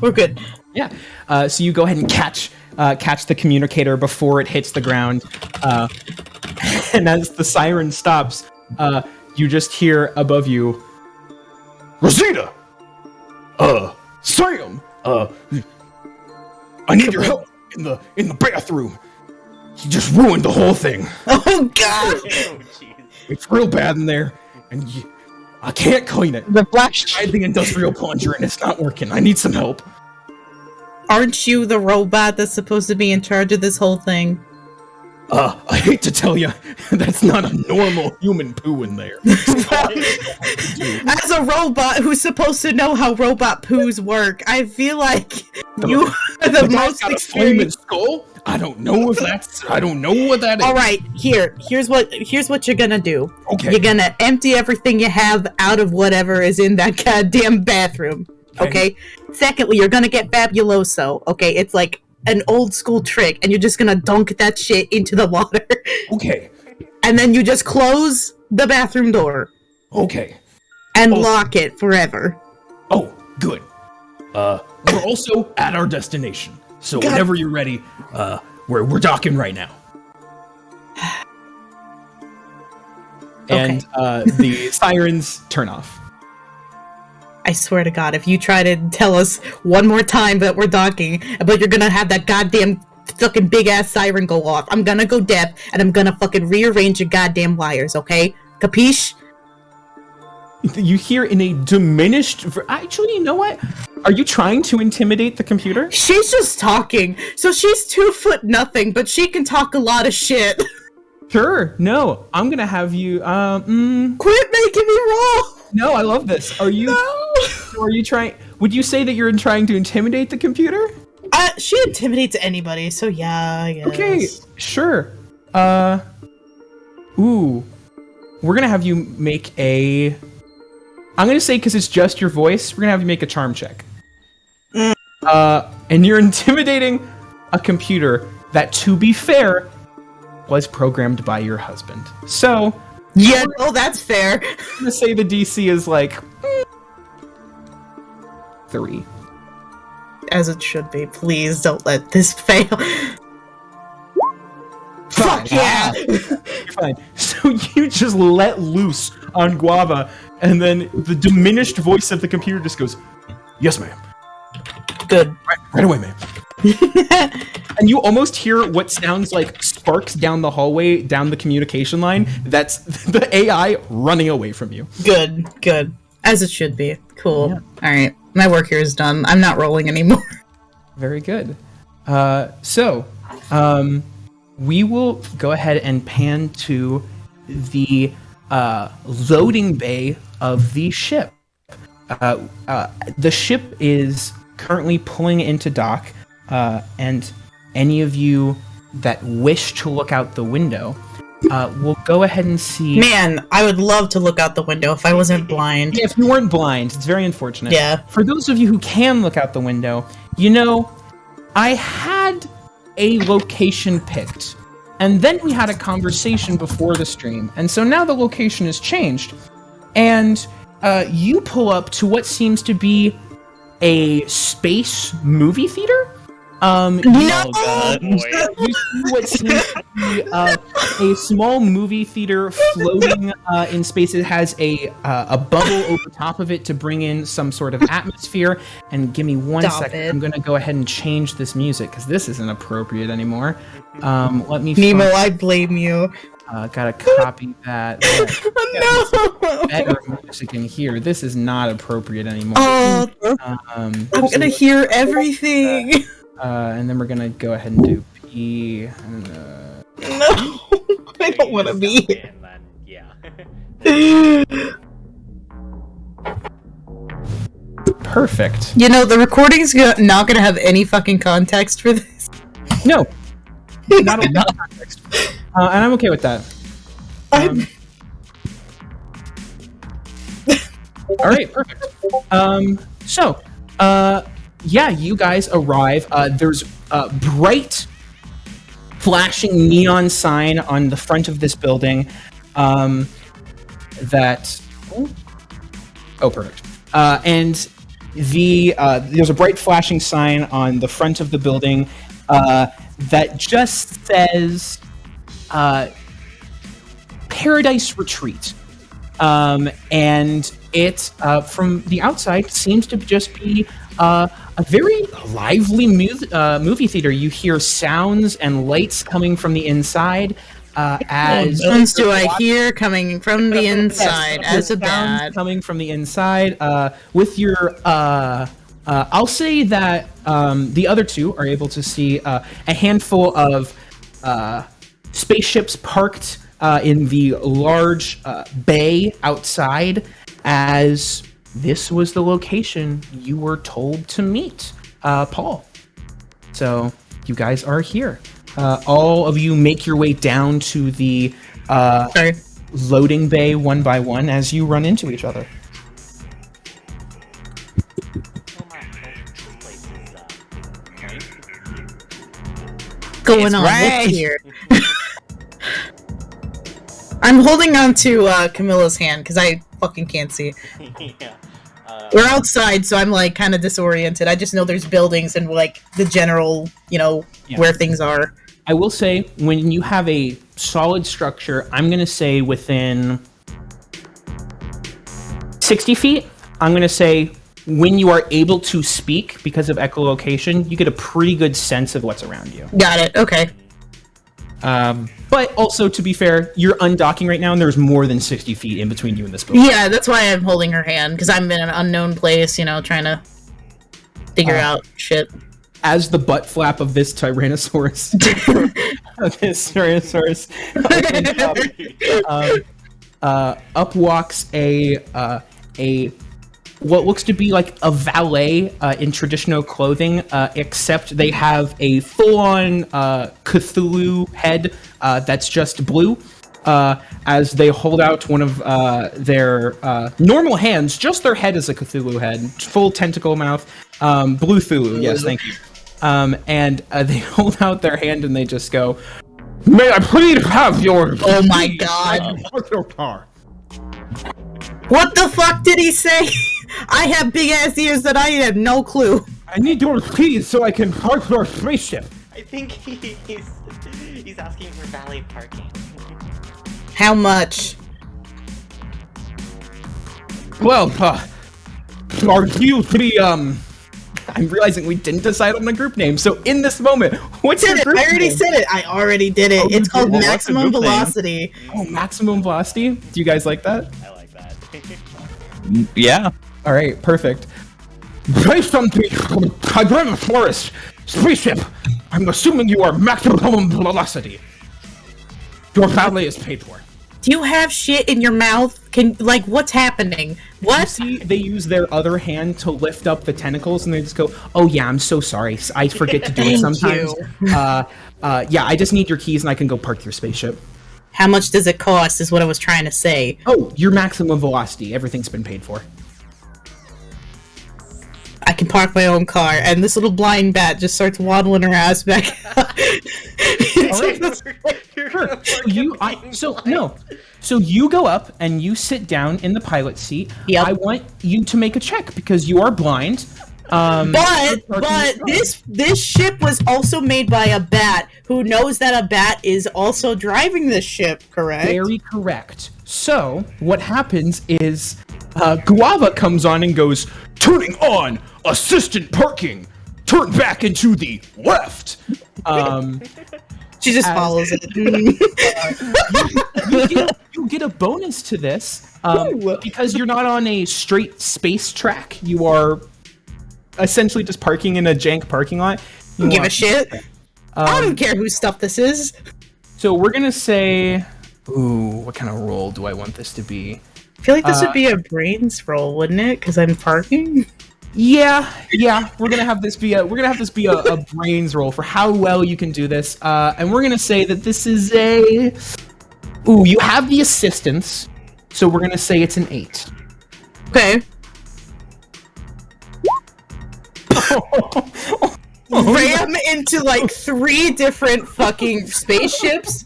[SPEAKER 2] we're good.
[SPEAKER 1] Yeah. So you go ahead and catch the communicator before it hits the ground. And as the siren stops, you just hear above you, Rosita! Sam! I need your help in the bathroom. You just ruined the whole thing.
[SPEAKER 2] Oh, God!
[SPEAKER 4] Oh, jeez.
[SPEAKER 1] It's real bad in there, and I can't clean it.
[SPEAKER 2] The black...
[SPEAKER 1] I had the industrial plunger, and it's not working. I need some help.
[SPEAKER 2] Aren't you the robot that's supposed to be in charge of this whole thing?
[SPEAKER 1] I hate to tell you, that's not a normal human poo in there.
[SPEAKER 2] As a robot who's supposed to know how robot poos work, I feel like you are the most
[SPEAKER 1] got a flaming
[SPEAKER 2] experienced.
[SPEAKER 1] skull? I don't know what that is.
[SPEAKER 2] All right, here's what you're gonna do.
[SPEAKER 1] Okay.
[SPEAKER 2] You're gonna empty everything you have out of whatever is in that goddamn bathroom. Okay. Secondly, you're gonna get Fabuloso. Okay, it's like an old school trick, and you're just gonna dunk that shit into the water.
[SPEAKER 1] Okay.
[SPEAKER 2] And then you just close the bathroom door
[SPEAKER 1] Okay.
[SPEAKER 2] and lock it forever.
[SPEAKER 1] Oh, good. We're also at our destination. So whenever you're ready, we're docking right now. And the sirens turn off.
[SPEAKER 2] I swear to God, if you try to tell us one more time that we're docking, but you're gonna have that goddamn fucking big ass siren go off, I'm gonna go deaf and I'm gonna fucking rearrange your goddamn wires, okay? Capiche?
[SPEAKER 1] You hear in a diminished... Actually, you know what? Are you trying to intimidate the computer?
[SPEAKER 2] She's just talking, so she's 2'0", but she can talk a lot of shit.
[SPEAKER 1] Sure. No, I'm gonna have you...
[SPEAKER 2] Quit making me roll!
[SPEAKER 1] No, I love this. Are you...
[SPEAKER 2] No!
[SPEAKER 1] Are you trying... Would you say that you're trying to intimidate the computer?
[SPEAKER 2] She intimidates anybody, so yeah, I guess.
[SPEAKER 1] Okay, sure. Ooh. We're gonna have you make a... I'm gonna say, because it's just your voice, we're gonna have you make a charm check. And you're intimidating a computer that, to be fair, was programmed by your husband. So...
[SPEAKER 2] Yeah, no, that's fair.
[SPEAKER 1] I'm gonna say the DC is like... 3.
[SPEAKER 2] As it should be. Please don't let this fail. Fuck yeah!
[SPEAKER 1] You're fine. So you just let loose on Guava, and then the diminished voice of the computer just goes, "Yes, ma'am."
[SPEAKER 2] Good.
[SPEAKER 1] Right away, ma'am. And you almost hear what sounds like sparks down the hallway, down the communication line. That's the AI running away from you.
[SPEAKER 2] Good. As it should be. Cool.
[SPEAKER 1] Yeah.
[SPEAKER 2] Alright. My work here is done. I'm not rolling anymore.
[SPEAKER 1] Very good. So, we will go ahead and pan to the loading bay of the ship. The ship is currently pulling into dock, and any of you that wish to look out the window will go ahead and see...
[SPEAKER 2] Man, I would love to look out the window if I wasn't blind.
[SPEAKER 1] If you weren't blind, it's very unfortunate.
[SPEAKER 2] Yeah.
[SPEAKER 1] For those of you who can look out the window, you know, I had a location picked, and then we had a conversation before the stream, and so now the location has changed, and you pull up to what seems to be a space movie theater?
[SPEAKER 2] No!
[SPEAKER 4] Oh god, boy.
[SPEAKER 1] You see what seems to be a small movie theater floating in space. It has a bubble over top of it to bring in some sort of atmosphere. And give me one
[SPEAKER 2] Stop
[SPEAKER 1] second.
[SPEAKER 2] it.
[SPEAKER 1] I'm going to go ahead and change this music because this isn't appropriate anymore. Let me...
[SPEAKER 2] Nemo, I blame you.
[SPEAKER 1] Gotta copy that.
[SPEAKER 2] No!
[SPEAKER 1] Better music in here. This is not appropriate anymore.
[SPEAKER 2] Oh, I'm gonna hear everything.
[SPEAKER 1] And then we're gonna go ahead and do P. And,
[SPEAKER 2] No, I don't don't want to be here.
[SPEAKER 4] And then, yeah.
[SPEAKER 1] Perfect.
[SPEAKER 2] You know, the recording's not gonna have any fucking context for this.
[SPEAKER 1] No, not a lot of context, and I'm okay with that. All right, perfect. So, yeah, you guys arrive. There's a bright, flashing neon sign on the front of this building. That. Oh, perfect. And there's a bright, flashing sign on the front of the building that just says Paradise Retreat. And it, from the outside, seems to just be a very lively movie theater. You hear sounds and lights coming from the inside. As
[SPEAKER 2] sounds do I hear coming from the inside as a bat?
[SPEAKER 1] Coming from the inside. With your, I'll say that the other two are able to see a handful of spaceships parked in the large bay outside, as this was the location you were told to meet Paul. So you guys are here. All of you make your way down to the loading bay one by one as you run into each other.
[SPEAKER 2] Going on
[SPEAKER 3] right
[SPEAKER 2] here. I'm holding on to Camilla's hand because I fucking can't see.
[SPEAKER 4] Yeah.
[SPEAKER 2] We're outside, so I'm like kind of disoriented. I just know there's buildings and like the general, where things are.
[SPEAKER 1] I will say, when you have a solid structure, I'm going to say within 60 feet, I'm going to say when you are able to speak because of echolocation, you get a pretty good sense of what's around you.
[SPEAKER 2] Got it. Okay.
[SPEAKER 1] But also, to be fair, you're undocking right now, and there's more than 60 feet in between you and this building.
[SPEAKER 2] Yeah, that's why I'm holding her hand, because I'm in an unknown place, trying to figure out shit.
[SPEAKER 1] As the butt flap of this Tyrannosaurus, up walks a what looks to be like a valet in traditional clothing, except they have a full-on Cthulhu head that's just blue. As they hold out one of their normal hands, just their head is a Cthulhu head, full tentacle mouth, blue Thulu. Yes, thank you. And they hold out their hand and they just go, "May I please have your?"
[SPEAKER 2] Oh my god!
[SPEAKER 1] Your car.
[SPEAKER 2] What the fuck did he say? I have big ass ears that I have no clue.
[SPEAKER 1] I need your keys so I can park your spaceship.
[SPEAKER 4] I think he's asking for valet parking.
[SPEAKER 2] How much?
[SPEAKER 1] Well, are you three, I'm realizing we didn't decide on a group name, so in this moment, what's your group
[SPEAKER 2] I already
[SPEAKER 1] name?
[SPEAKER 2] said it. I already did it.
[SPEAKER 1] Oh,
[SPEAKER 2] It's called
[SPEAKER 1] did?
[SPEAKER 2] Maximum Velocity.
[SPEAKER 1] Oh, Maximum Velocity? Do you guys like that?
[SPEAKER 4] I like that.
[SPEAKER 3] Yeah.
[SPEAKER 1] Alright, perfect. Based on the Tyrannosaurus spaceship, I'm assuming you are Maximum Velocity. Your valet is paid for.
[SPEAKER 2] Do you have shit in your mouth? What's happening?
[SPEAKER 1] You
[SPEAKER 2] What?
[SPEAKER 1] see, they use their other hand to lift up the tentacles, and they just go, "Oh yeah, I'm so sorry. I forget to do it
[SPEAKER 2] Thank
[SPEAKER 1] sometimes. Yeah, I just need your keys, and I can go park your spaceship."
[SPEAKER 2] How much does it cost is what I was trying to say.
[SPEAKER 1] Oh, your maximum velocity. Everything's been paid for.
[SPEAKER 2] I can park my own car, and this little blind bat just starts waddling her ass back.
[SPEAKER 1] So you go up and you sit down in the pilot seat.
[SPEAKER 2] Yep.
[SPEAKER 1] I want you to make a check because you are blind.
[SPEAKER 2] But this ship was also made by a bat who knows that a bat is also driving this ship, correct?
[SPEAKER 1] Very correct. So what happens is Guava comes on and goes, "Turning on assistant parking. Turn back into the left."
[SPEAKER 2] She just follows it.
[SPEAKER 1] You get a bonus to this because you're not on a straight space track. You are essentially just parking in a jank parking lot.
[SPEAKER 2] Give a shit. I don't care whose stuff this is.
[SPEAKER 1] So we're gonna say, Ooh, what kind of roll do I want this to be?
[SPEAKER 2] I feel like this would be a brains roll, wouldn't it? Because I'm parking.
[SPEAKER 1] Yeah. We're gonna have this be a brains roll for how well you can do this, and we're gonna say that this is a. Ooh, you have the assistance, so we're gonna say it's an 8.
[SPEAKER 2] Okay. Ram into like 3 different fucking spaceships,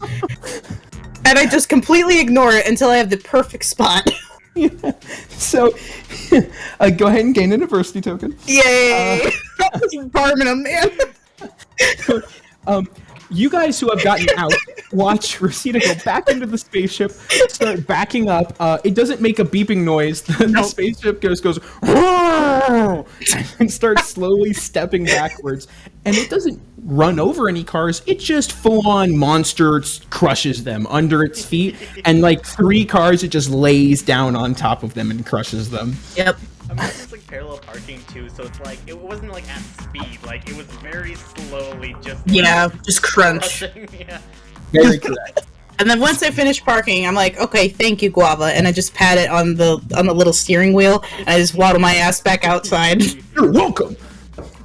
[SPEAKER 2] and I just completely ignore it until I have the perfect spot.
[SPEAKER 1] So, go ahead and gain an adversity token.
[SPEAKER 2] Yay! Farming them, man.
[SPEAKER 1] You guys who have gotten out, watch Rosita go back into the spaceship, start backing up. It doesn't make a beeping noise. The spaceship goes, and starts slowly stepping backwards. And it doesn't run over any cars. It just full-on monster crushes them under its feet. And like 3 cars, it just lays down on top of them and crushes them.
[SPEAKER 2] Yep.
[SPEAKER 4] I mean, it's like parallel parking too, so it's like it wasn't like at speed, like it was very slowly just
[SPEAKER 2] Just crunch.
[SPEAKER 4] Yeah.
[SPEAKER 1] Very correct.
[SPEAKER 2] And then once I finish parking, I'm like, okay, thank you, Guava, and I just pat it on the little steering wheel, and I just waddle my ass back outside.
[SPEAKER 1] You're welcome.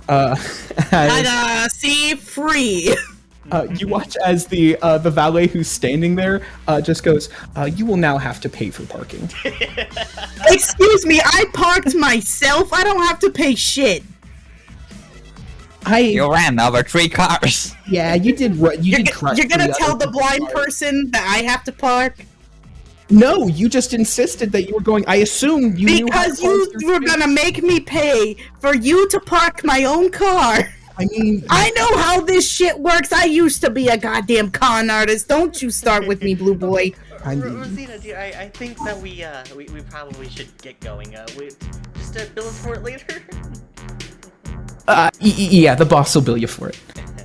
[SPEAKER 2] Ta-da! See, free.
[SPEAKER 1] You watch as the valet who's standing there just goes, "You will now have to pay for parking."
[SPEAKER 2] Excuse me, I parked myself. I don't have to pay shit.
[SPEAKER 3] You ran over 3 cars.
[SPEAKER 1] Yeah, you did.
[SPEAKER 2] You're
[SPEAKER 1] crush
[SPEAKER 2] gonna
[SPEAKER 1] the
[SPEAKER 2] tell
[SPEAKER 1] other
[SPEAKER 2] the blind
[SPEAKER 1] car.
[SPEAKER 2] person that I have to park
[SPEAKER 1] No, you just insisted that you were going. I assume you knew how
[SPEAKER 2] because
[SPEAKER 1] close
[SPEAKER 2] you
[SPEAKER 1] your
[SPEAKER 2] were
[SPEAKER 1] space-
[SPEAKER 2] gonna make me pay for you to park my own car.
[SPEAKER 1] I mean,
[SPEAKER 2] I know how this shit works. I used to be a goddamn con artist. Don't you start with me, blue boy.
[SPEAKER 4] Rosita, dear, I think that we probably should get going. We just bill us for it later.
[SPEAKER 1] Yeah, the boss will bill you for it.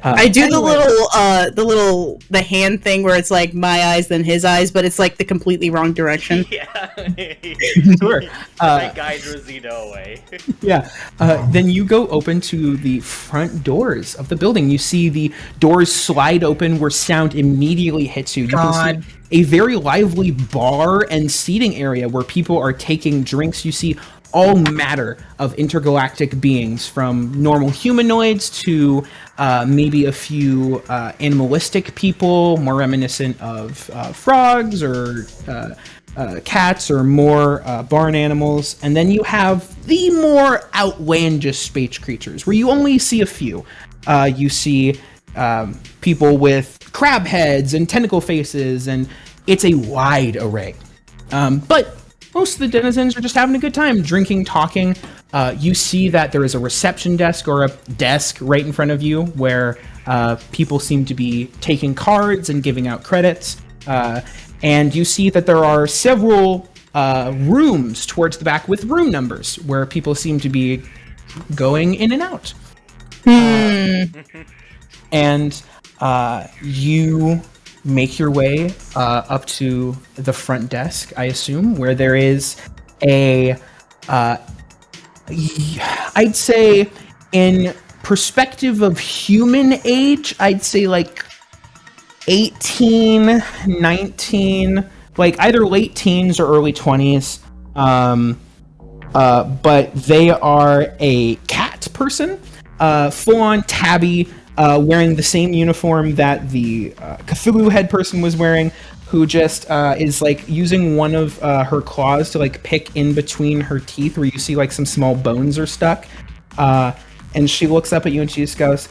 [SPEAKER 2] I do
[SPEAKER 1] Anyway.
[SPEAKER 2] the hand thing where it's like my eyes then his eyes, but it's like the completely wrong direction.
[SPEAKER 4] Yeah.
[SPEAKER 1] Sure.
[SPEAKER 4] I guide Rosita away.
[SPEAKER 1] Yeah. Then you go open to the front doors of the building. You see the doors slide open where sound immediately hits you. You can see a very lively bar and seating area where people are taking drinks. You see all matter of intergalactic beings, from normal humanoids to maybe a few animalistic people, more reminiscent of frogs or cats or more barn animals. And then you have the more outlandish space creatures, where you only see a few. You see people with crab heads and tentacle faces, and it's a wide array. But most of the denizens are just having a good time, drinking, talking. You see that there is a reception desk or a desk right in front of you where people seem to be taking cards and giving out credits. And you see that there are several rooms towards the back with room numbers where people seem to be going in and out. And you make your way up to the front desk, I assume, where there is a, I'd say, in perspective of human age, I'd say like 18, 19, like either late teens or early 20s. But they are a cat person, full-on tabby, wearing the same uniform that the Cthulhu head person was wearing, who just is like using one of her claws to like pick in between her teeth where you see like some small bones are stuck. And she looks up at you and she just goes,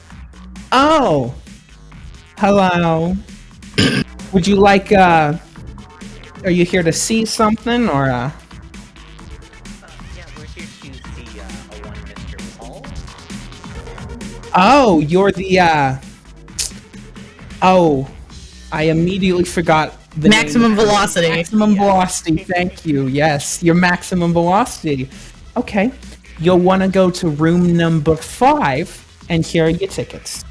[SPEAKER 1] "Oh, hello. Would you like, are you here to see something or,
[SPEAKER 4] Yeah, we're here to see a one Mr. Paul.
[SPEAKER 1] Oh, you're the, oh, I immediately forgot the
[SPEAKER 2] Maximum
[SPEAKER 1] name.
[SPEAKER 2] velocity.
[SPEAKER 1] Maximum velocity, thank you. Yes, your maximum velocity. Okay, you'll want to go to room number 5, and here are your tickets.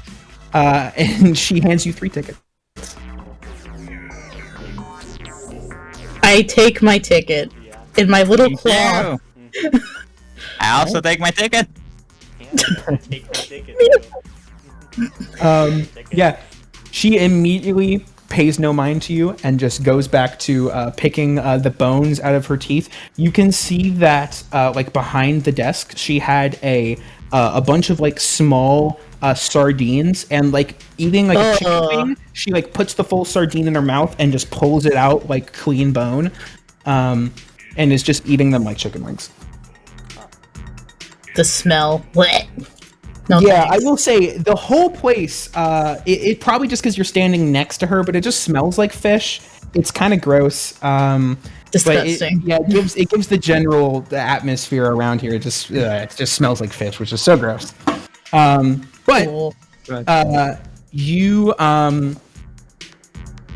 [SPEAKER 1] And she hands you 3 tickets.
[SPEAKER 2] I take my ticket in my little claw.
[SPEAKER 3] I also take my ticket.
[SPEAKER 4] Yeah, take the ticket.
[SPEAKER 1] Yeah, she immediately pays no mind to you and just goes back to picking the bones out of her teeth. You can see that like behind the desk, she had a bunch of like small sardines, and like eating like a chicken wing, she like puts the full sardine in her mouth and just pulls it out like clean bone, and is just eating them like chicken wings.
[SPEAKER 2] The smell. Blech. No,
[SPEAKER 1] Yeah,
[SPEAKER 2] thanks.
[SPEAKER 1] I will say the whole place, it probably just because you're standing next to her, but it just smells like fish. It's kind of gross.
[SPEAKER 2] Disgusting.
[SPEAKER 1] But it gives the atmosphere around here. It just smells like fish, which is so gross. But
[SPEAKER 2] Cool.
[SPEAKER 1] you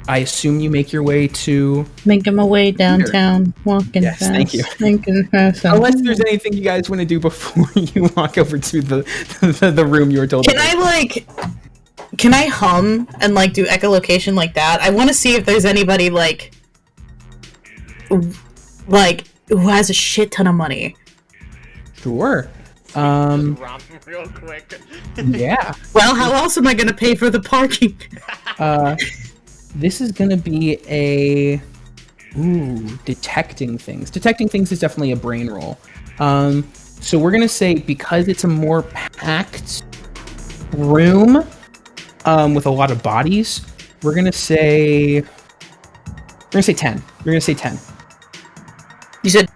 [SPEAKER 1] I assume you make your way to,
[SPEAKER 2] Making my way downtown, walking
[SPEAKER 1] Yes,
[SPEAKER 2] fast.
[SPEAKER 1] thank you.
[SPEAKER 2] Thinking fast.
[SPEAKER 1] unless there's anything you guys want to do before you walk over to the room you were told.
[SPEAKER 2] Can
[SPEAKER 1] to go.
[SPEAKER 2] Can I hum and like do echolocation like that? I want to see if there's anybody like who has a shit ton of money.
[SPEAKER 1] Sure.
[SPEAKER 4] Rom real quick.
[SPEAKER 1] Yeah.
[SPEAKER 2] Well, how else am I gonna pay for the parking?
[SPEAKER 1] This is gonna be a detecting things. Detecting things is definitely a brain roll. So we're gonna say because it's a more packed room with a lot of bodies, we're gonna say 10. We're gonna say 10.
[SPEAKER 2] You said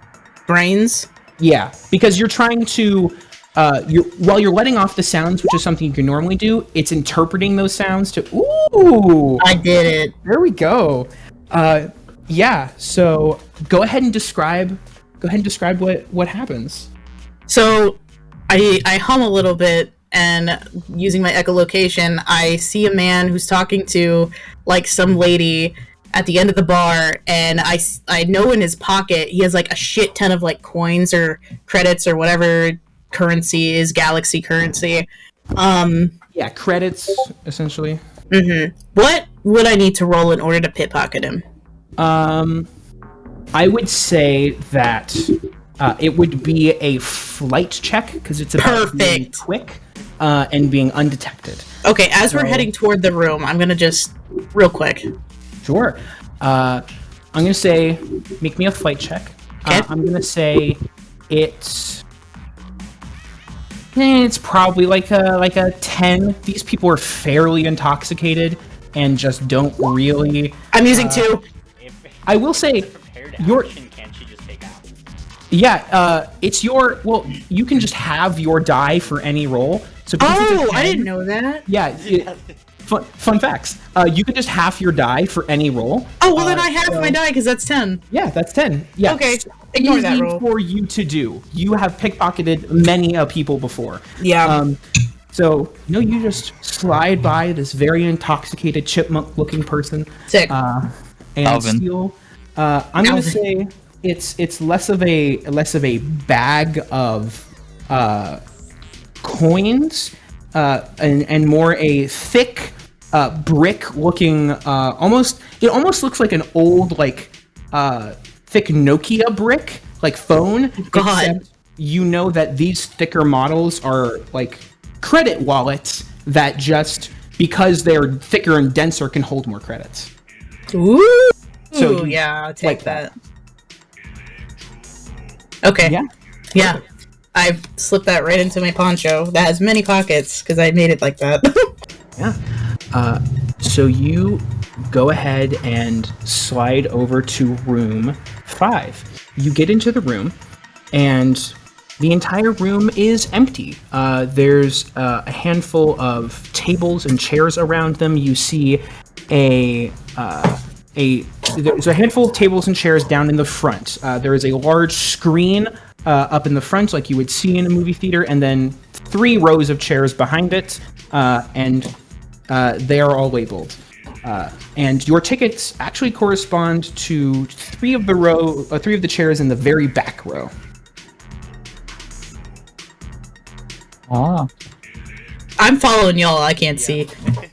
[SPEAKER 2] brains.
[SPEAKER 1] Yeah, because you're trying to, while you're letting off the sounds, which is something you can normally do, it's interpreting those sounds to, ooh!
[SPEAKER 2] I did it.
[SPEAKER 1] There we go. Yeah, so go ahead and describe what happens.
[SPEAKER 2] So I hum a little bit, and using my echolocation, I see a man who's talking to like some lady at the end of the bar, and I know in his pocket he has like a shit ton of like coins or credits or whatever currency is Galaxy currency.
[SPEAKER 1] Yeah, credits, essentially.
[SPEAKER 2] What would I need to roll in order to pickpocket him?
[SPEAKER 1] I would say that it would be a flight check, because it's about being
[SPEAKER 2] Perfect.
[SPEAKER 1] quick and being undetected.
[SPEAKER 2] Okay, as we're
[SPEAKER 1] So-
[SPEAKER 2] heading toward the room, I'm gonna just real quick.
[SPEAKER 1] Sure. I'm gonna say, make me a flight check.
[SPEAKER 2] Okay.
[SPEAKER 1] I'm gonna say it's probably like a 10. These people are fairly intoxicated and just don't really.
[SPEAKER 2] I'm using two.
[SPEAKER 4] If
[SPEAKER 1] I will say,
[SPEAKER 4] prepared
[SPEAKER 1] your
[SPEAKER 4] action, can't she just take out?
[SPEAKER 1] yeah. It's your. Well, you can just have your die for any roll. So because it's a
[SPEAKER 2] Oh, I
[SPEAKER 1] 10
[SPEAKER 2] didn't know that.
[SPEAKER 1] Yeah. Fun facts. You can just half your die for any roll.
[SPEAKER 2] Oh, well then I have
[SPEAKER 1] so-
[SPEAKER 2] my die because that's 10.
[SPEAKER 1] Yeah, that's 10. Yeah.
[SPEAKER 2] Okay,
[SPEAKER 1] It's
[SPEAKER 2] ignore that
[SPEAKER 1] easy
[SPEAKER 2] roll.
[SPEAKER 1] for you to do. You have pickpocketed many people before.
[SPEAKER 2] Yeah.
[SPEAKER 1] So, you just slide by this very intoxicated chipmunk-looking person
[SPEAKER 2] Sick.
[SPEAKER 1] and
[SPEAKER 3] Alvin.
[SPEAKER 1] steal. I'm gonna
[SPEAKER 2] Alvin.
[SPEAKER 1] say it's less of a bag of coins and more a thick brick-looking. It almost looks like an old thick Nokia brick, like phone.
[SPEAKER 2] God.
[SPEAKER 1] Except you know that these thicker models are like credit wallets that just because they're thicker and denser can hold more credits.
[SPEAKER 2] Ooh.
[SPEAKER 1] So you
[SPEAKER 2] yeah, I'll take
[SPEAKER 1] like
[SPEAKER 2] that. Okay.
[SPEAKER 1] Yeah.
[SPEAKER 2] Yeah. I slipped that right into my poncho that has many pockets because I made it like that.
[SPEAKER 1] Yeah. So you go ahead and slide over to room 5. You get into the room, and the entire room is empty. There's a handful of tables and chairs around them. You see there's a handful of tables and chairs down in the front. There is a large screen up in the front, like you would see in a movie theater, and then 3 rows of chairs behind it, and they are all labeled. And your tickets actually correspond to 3 of the chairs in the very back row.
[SPEAKER 3] Ah.
[SPEAKER 2] I'm following y'all. I can't see.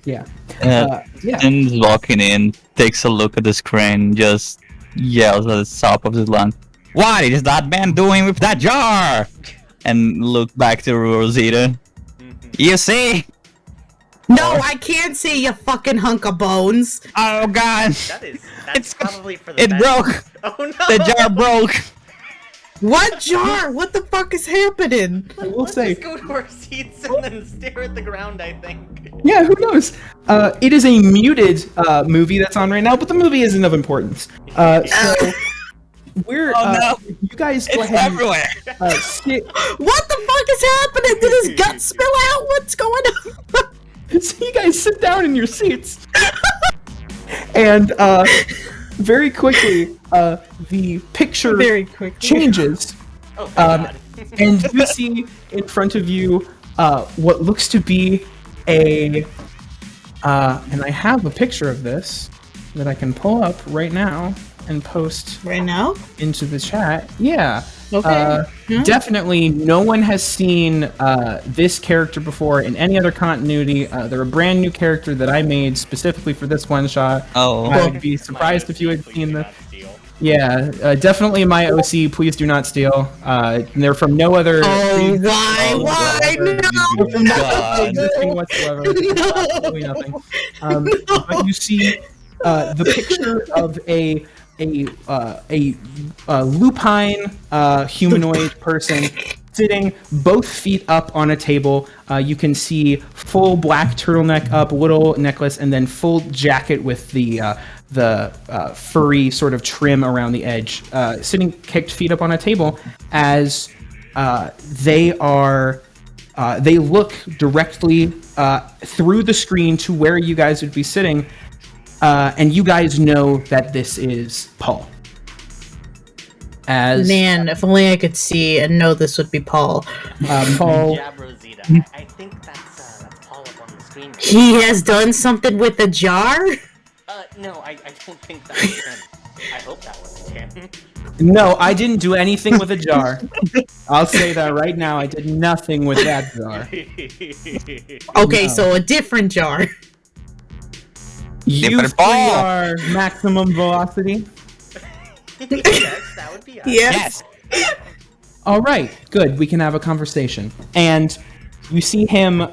[SPEAKER 1] Yeah.
[SPEAKER 3] Yeah.
[SPEAKER 1] Yeah.
[SPEAKER 3] And walking in, takes a look at the screen, just yells at the top of his lungs, "What is that man doing with that jar?" And look back to Rosita. You see?
[SPEAKER 2] No, I can't see you fucking hunk of bones.
[SPEAKER 3] Oh god!
[SPEAKER 4] That's probably for the
[SPEAKER 3] It
[SPEAKER 4] best.
[SPEAKER 3] broke!
[SPEAKER 4] Oh no!
[SPEAKER 3] The jar broke!
[SPEAKER 2] What jar? What the fuck is happening?
[SPEAKER 1] I will
[SPEAKER 4] Let's
[SPEAKER 1] say,
[SPEAKER 4] just go to our seats and then stare at the ground, I think.
[SPEAKER 1] yeah, who knows? It is a muted movie that's on right now, but the movie isn't of importance. So we're you guys go
[SPEAKER 3] It's
[SPEAKER 1] ahead
[SPEAKER 3] everywhere!
[SPEAKER 1] and sit.
[SPEAKER 2] What the fuck is happening? Did his gut spill out? What's going on?
[SPEAKER 1] So you guys sit down in your seats, and very quickly the picture
[SPEAKER 2] Very quickly.
[SPEAKER 1] changes,
[SPEAKER 4] Oh, thank God.
[SPEAKER 1] and you see in front of you what looks to be a and I have a picture of this that I can pull up right now and post
[SPEAKER 2] Right now?
[SPEAKER 1] into the chat. Yeah.
[SPEAKER 2] Okay.
[SPEAKER 1] Definitely no one has seen this character before in any other continuity. They're a brand new character that I made specifically for this one shot.
[SPEAKER 3] Oh.
[SPEAKER 1] I would be surprised if you had
[SPEAKER 4] Please
[SPEAKER 1] seen
[SPEAKER 4] do
[SPEAKER 1] the.
[SPEAKER 4] not steal.
[SPEAKER 1] Yeah, definitely my OC. Please do not steal. They're from no other.
[SPEAKER 2] Oh, why? Why?
[SPEAKER 1] They're from no other
[SPEAKER 3] God.
[SPEAKER 1] existing whatsoever. Absolutely nothing. But you see the picture of a lupine humanoid person sitting both feet up on a table. You can see full black turtleneck up, little necklace, and then full jacket with the furry sort of trim around the edge. Sitting kicked feet up on a table as they look directly through the screen to where you guys would be sitting. And you guys know that this is Paul. As
[SPEAKER 2] Man, if only I could see and know this would be Paul.
[SPEAKER 1] Paul,
[SPEAKER 4] Yeah, Rosita. I think that's Paul up on the screen.
[SPEAKER 2] He has done something with a jar?
[SPEAKER 4] No, I don't think that was him. I hope that wasn't him.
[SPEAKER 1] no, I didn't do anything with a jar. I'll say that right now. I did nothing with that jar.
[SPEAKER 2] Okay,
[SPEAKER 1] No.
[SPEAKER 2] so a different jar.
[SPEAKER 1] You
[SPEAKER 3] Different
[SPEAKER 1] three
[SPEAKER 3] Paul.
[SPEAKER 1] are maximum velocity.
[SPEAKER 4] Yes, that would be us.
[SPEAKER 2] Yes.
[SPEAKER 1] All right, good. We can have a conversation. And you see him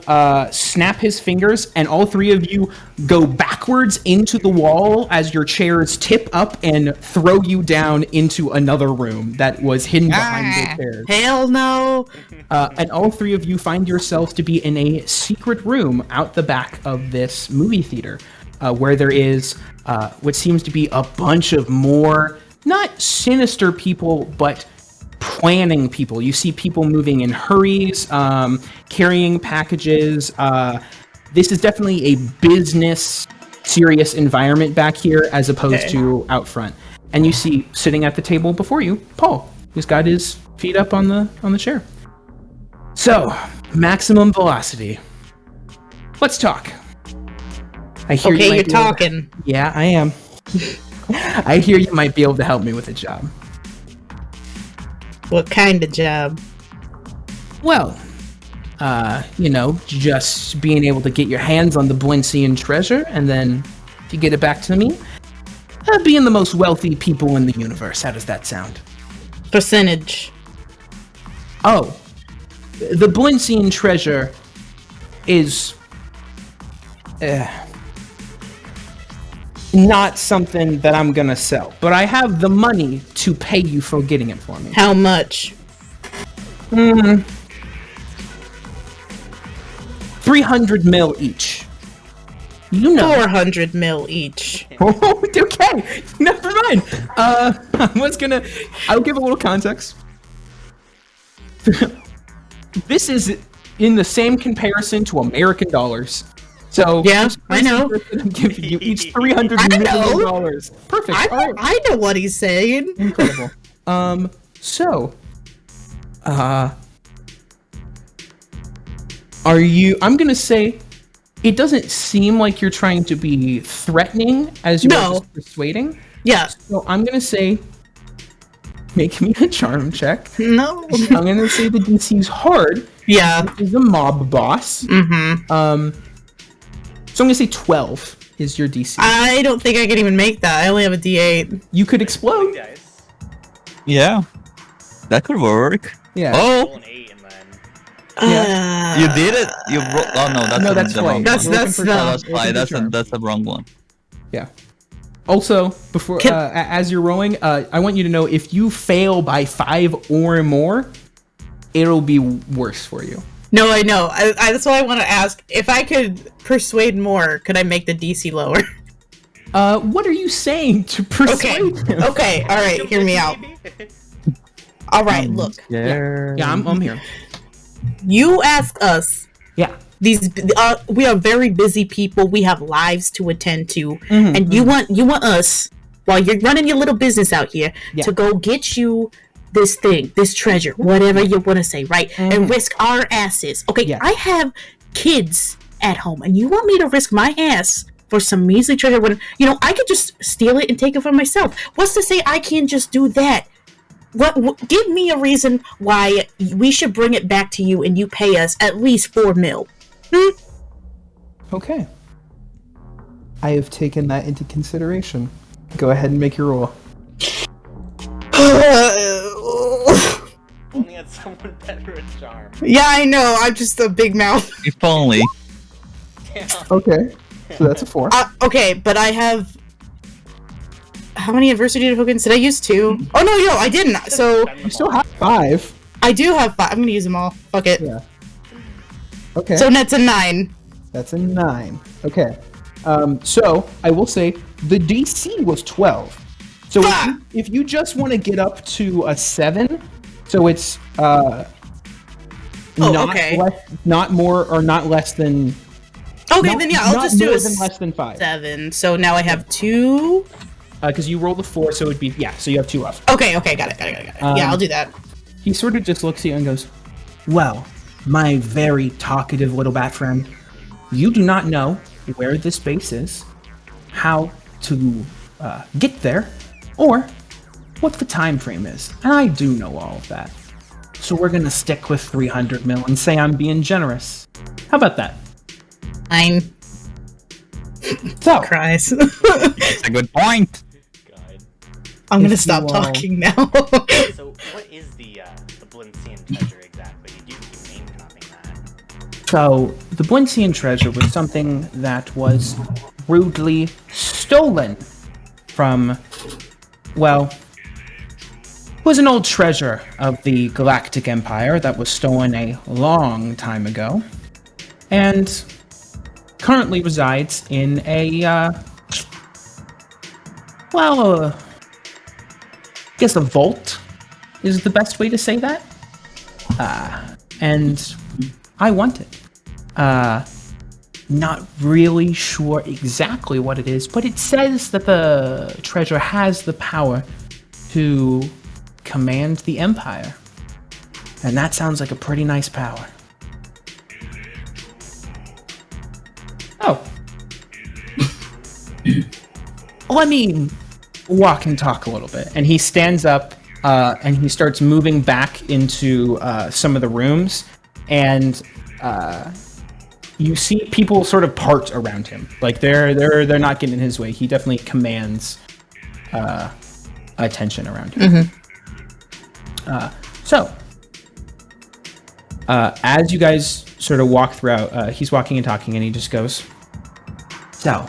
[SPEAKER 1] snap his fingers, and all three of you go backwards into the wall as your chairs tip up and throw you down into another room that was hidden behind your chairs.
[SPEAKER 2] Hell no.
[SPEAKER 1] And all three of you find yourselves to be in a secret room out the back of this movie theater, where there is what seems to be a bunch of more, not sinister people, but planning people. You see people moving in hurries, carrying packages. This is definitely a business, serious environment back here as opposed to out front. And you see sitting at the table before you, Paul, who's got his feet up on the chair. So, maximum velocity. Let's talk. I hear
[SPEAKER 2] Okay,
[SPEAKER 1] might
[SPEAKER 2] you're
[SPEAKER 1] be able to-
[SPEAKER 2] talking.
[SPEAKER 1] Yeah, I am. I hear you might be able to help me with a job.
[SPEAKER 2] What kind of job?
[SPEAKER 1] Well, just being able to get your hands on the Blincian treasure, and then if you get it back to me, being the most wealthy people in the universe. How does that sound?
[SPEAKER 2] Percentage.
[SPEAKER 1] Oh, the Blincian treasure is not something that I'm gonna sell, but I have the money to pay you for getting it for me.
[SPEAKER 2] How much?
[SPEAKER 1] 300 mil each. You know.
[SPEAKER 2] 400 mil each.
[SPEAKER 1] Oh, okay. Never mind. I'll give a little context. This is in the same comparison to American dollars. So
[SPEAKER 2] Yeah, I know.
[SPEAKER 1] I'm giving you each $300
[SPEAKER 2] I
[SPEAKER 1] million.
[SPEAKER 2] know.
[SPEAKER 1] Perfect. All right.
[SPEAKER 2] I know what he's saying.
[SPEAKER 1] Incredible. Are you? I'm gonna say, it doesn't seem like you're trying to be threatening as you are
[SPEAKER 2] No.
[SPEAKER 1] just persuading.
[SPEAKER 2] Yeah.
[SPEAKER 1] So I'm gonna say, make me a charm check.
[SPEAKER 2] No.
[SPEAKER 1] I'm gonna say the DC's hard.
[SPEAKER 2] Yeah.
[SPEAKER 1] Is a mob boss.
[SPEAKER 2] Mm-hmm.
[SPEAKER 1] So I'm gonna say 12 is your DC.
[SPEAKER 2] I don't think I can even make that. I only have a D8.
[SPEAKER 1] You could explode.
[SPEAKER 4] Guys,
[SPEAKER 3] Yeah. That could work.
[SPEAKER 1] Yeah.
[SPEAKER 3] Oh!
[SPEAKER 4] roll an 8 and then
[SPEAKER 3] You did it. Oh no, that's
[SPEAKER 1] No,
[SPEAKER 3] the,
[SPEAKER 1] that's
[SPEAKER 3] the
[SPEAKER 1] flight.
[SPEAKER 3] wrong
[SPEAKER 2] That's-
[SPEAKER 3] one.
[SPEAKER 2] that's
[SPEAKER 3] Oh,
[SPEAKER 2] the-
[SPEAKER 3] that's flight.
[SPEAKER 1] Looking
[SPEAKER 3] That's
[SPEAKER 1] for charm.
[SPEAKER 3] that's the wrong one.
[SPEAKER 1] Yeah. Also, before as you're rolling, I want you to know if you fail by 5 or more, it'll be worse for you.
[SPEAKER 2] No, I know. That's why I want to ask. If I could persuade more, could I make the DC lower?
[SPEAKER 1] What are you saying to persuade him?
[SPEAKER 2] Okay. All right. Hear me out. All right. Look,
[SPEAKER 1] Yeah, I'm here.
[SPEAKER 2] you ask us.
[SPEAKER 1] Yeah.
[SPEAKER 2] We are very busy people. We have lives to attend to, and you want us while you're running your little business out here to go get you this thing, this treasure, whatever you want to say, right? And risk our asses. Okay,
[SPEAKER 1] Yeah.
[SPEAKER 2] I have kids at home, and you want me to risk my ass for some measly treasure when I could just steal it and take it for myself. What's to say I can't just do that? What give me a reason why we should bring it back to you and you pay us at least $4 million.
[SPEAKER 1] Okay. I have taken that into consideration. Go ahead and make your roll.
[SPEAKER 4] Only had someone better at charm.
[SPEAKER 2] Yeah, I know. I'm just a big mouth.
[SPEAKER 3] If only.
[SPEAKER 4] Damn.
[SPEAKER 1] Okay. So that's a 4.
[SPEAKER 2] Okay, but I have. How many adversity tokens did I use? 2. Oh no, I didn't. So
[SPEAKER 1] You still have 5.
[SPEAKER 2] I do have 5. I'm gonna use them all. Fuck it.
[SPEAKER 1] Yeah. Okay.
[SPEAKER 2] So that's a 9.
[SPEAKER 1] That's a 9. Okay. So I will say the DC was 12. So if you just want to get up to a 7, so it's
[SPEAKER 2] okay.
[SPEAKER 1] not more or not less than.
[SPEAKER 2] Okay, then yeah, I'll just do
[SPEAKER 1] more
[SPEAKER 2] a
[SPEAKER 1] than less than 5.
[SPEAKER 2] 7. So now I have 2.
[SPEAKER 1] Because you rolled a 4, so it'd be so you have 2 left.
[SPEAKER 2] Okay, got it. Yeah, I'll do that.
[SPEAKER 1] He sort of just looks at you and goes, "Well, my very talkative little bat friend, you do not know where this base is, how to get there, or what the time frame is. And I do know all of that. So we're gonna stick with 300 mil and say I'm being generous. How about that?"
[SPEAKER 2] 9.
[SPEAKER 1] So,
[SPEAKER 2] Cries.
[SPEAKER 3] That's a good point.
[SPEAKER 4] God.
[SPEAKER 2] I'm gonna
[SPEAKER 1] If
[SPEAKER 2] stop
[SPEAKER 1] you,
[SPEAKER 2] talking now.
[SPEAKER 4] So, what is the Blinsian treasure exactly? You keep name dropping that.
[SPEAKER 1] So, the Blinsian treasure was something that was rudely stolen from, well, was an old treasure of the Galactic Empire that was stolen a long time ago, and currently resides in a, I guess a vault is the best way to say that. And I want it. Not really sure exactly what it is, but it says that the treasure has the power to command the Empire. And that sounds like a pretty nice power. Oh. Let me walk and talk a little bit. And he stands up and he starts moving back into some of the rooms. And you see people sort of part around him. Like they're not getting in his way. He definitely commands attention around him. So as you guys sort of walk throughout, he's walking and talking, and he just goes, "So,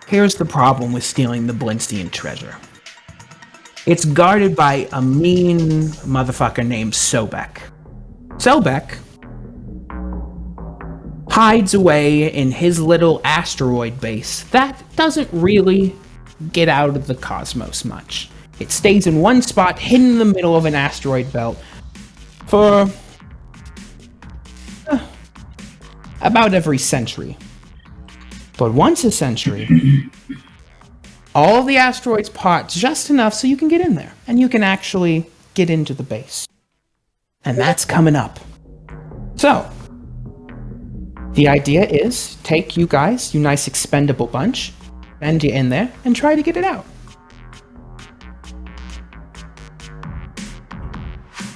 [SPEAKER 1] here's the problem with stealing the Blinstein treasure. It's guarded by a mean motherfucker named Sobek. Sobek hides away in his little asteroid base that doesn't really get out of the cosmos much. It stays in one spot, hidden in the middle of an asteroid belt, for about every century. But once a century, all the asteroids part just enough so you can get in there, and you can actually get into the base. And that's coming up. So, the idea is, take you guys, you nice expendable bunch, send you in there, and try to get it out.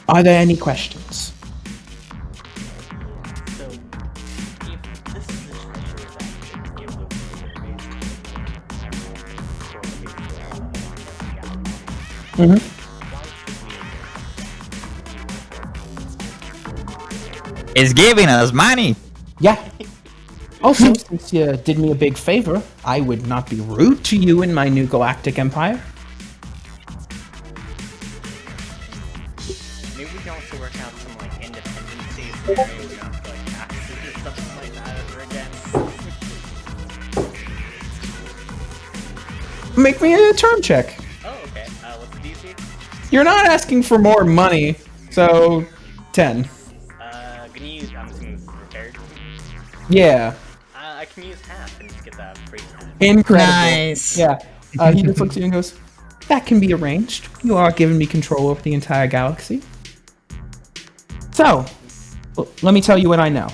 [SPEAKER 1] Are there any questions?"
[SPEAKER 4] So, if this is the treasure that could give the world
[SPEAKER 1] Mm-hmm.
[SPEAKER 4] why should we
[SPEAKER 3] It's giving us money.
[SPEAKER 1] Yeah. Also, since you did me a big favor, I would not be rude to you in my new galactic empire.
[SPEAKER 4] Maybe we can also work out some like independency scenario. We don't have to like taxes or something like that ever again.
[SPEAKER 1] Make me a term check.
[SPEAKER 4] Oh, okay. What's the DC?
[SPEAKER 1] You're not asking for more money, so 10.
[SPEAKER 4] Can you use? I'm assuming this is repaired.
[SPEAKER 1] Yeah.
[SPEAKER 4] I can use half and just get that free time.
[SPEAKER 1] Incredible.
[SPEAKER 2] Nice.
[SPEAKER 1] Yeah. He just looks at you and goes, that can be arranged. You are giving me control over the entire galaxy. So, let me tell you what I know.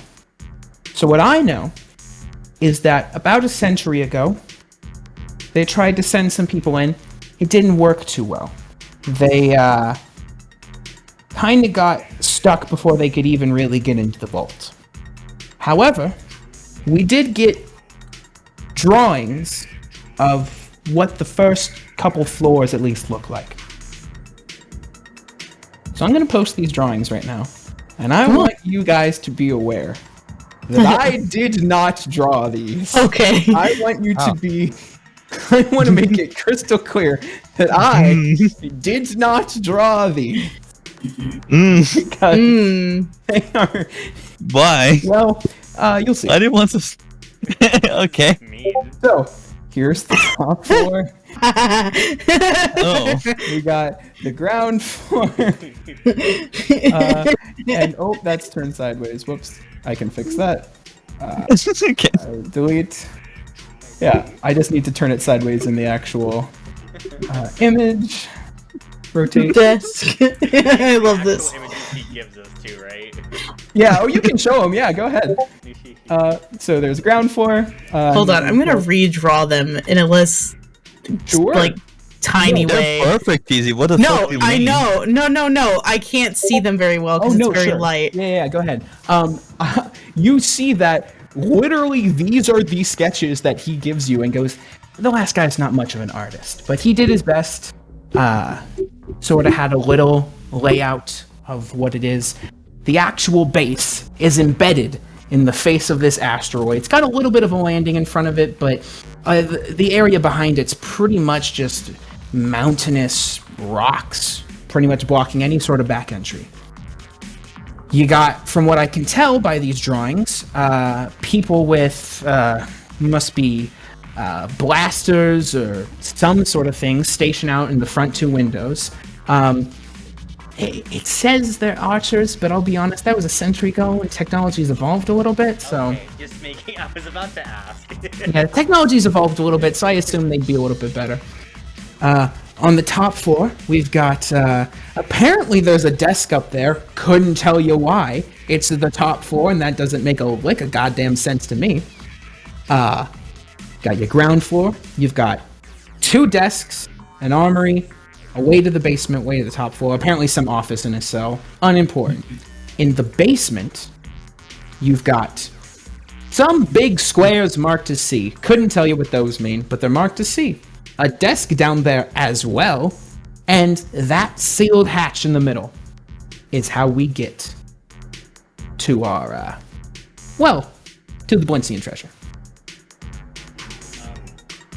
[SPEAKER 1] So what I know is that about a century ago, they tried to send some people in. It didn't work too well. They kind of got stuck before they could even really get into the vault. However, we did get drawings of what the first couple floors at least look like. So I'm going to post these drawings right now. And I want you guys to be aware that I did not draw these.
[SPEAKER 2] Okay.
[SPEAKER 1] I want you to be... I want to make it crystal clear that I did not draw these. Because they are...
[SPEAKER 3] Why?
[SPEAKER 1] Well, you'll see.
[SPEAKER 3] I didn't want to. Okay.
[SPEAKER 4] Mean.
[SPEAKER 1] So, here's the top floor.
[SPEAKER 3] Oh.
[SPEAKER 1] We got the ground floor. And, oh, that's turned sideways. Whoops. I can fix that.
[SPEAKER 3] Okay.
[SPEAKER 1] Delete. Yeah, I just need to turn it sideways in the actual image. Rotate.
[SPEAKER 2] Desk. I love this.
[SPEAKER 4] Actual images he gives us too, right?
[SPEAKER 1] Yeah, oh, you can show them. Yeah, go ahead. So there's ground floor.
[SPEAKER 2] Hold on, I'm gonna redraw them in a less
[SPEAKER 1] Sure.
[SPEAKER 2] like tiny
[SPEAKER 3] They're
[SPEAKER 2] way.
[SPEAKER 3] perfect, easy. What the
[SPEAKER 2] No,
[SPEAKER 3] fuck do you
[SPEAKER 2] I
[SPEAKER 3] mean?
[SPEAKER 2] know. No. I can't see them very well
[SPEAKER 1] Oh,
[SPEAKER 2] because
[SPEAKER 1] no,
[SPEAKER 2] it's very
[SPEAKER 1] sure.
[SPEAKER 2] light.
[SPEAKER 1] Yeah, go ahead. You see that literally these are the sketches that he gives you and goes, the last guy's not much of an artist, but he did his best. Sort of had a little layout of what it is. The actual base is embedded in the face of this asteroid. It's got a little bit of a landing in front of it, but the area behind it's pretty much just mountainous rocks, pretty much blocking any sort of back entry. You got, from what I can tell by these drawings, people with must be blasters or some sort of thing stationed out in the front two windows. It says they're archers, but I'll be honest, that was a century ago and technology's evolved a little bit, so...
[SPEAKER 4] Okay, just making. I was about to ask.
[SPEAKER 1] Yeah, technology's evolved a little bit, so I assume they'd be a little bit better. On the top floor, we've got, apparently there's a desk up there. Couldn't tell you why. It's the top floor, and that doesn't make a lick of goddamn sense to me. Got your ground floor. You've got 2 desks, an armory, a way to the basement, way to the top floor. Apparently some office in a cell. Unimportant. In the basement, you've got some big squares marked as C. Couldn't tell you what those mean, but they're marked as C. A desk down there as well, and that sealed hatch in the middle is how we get to our, to the Blinsian treasure.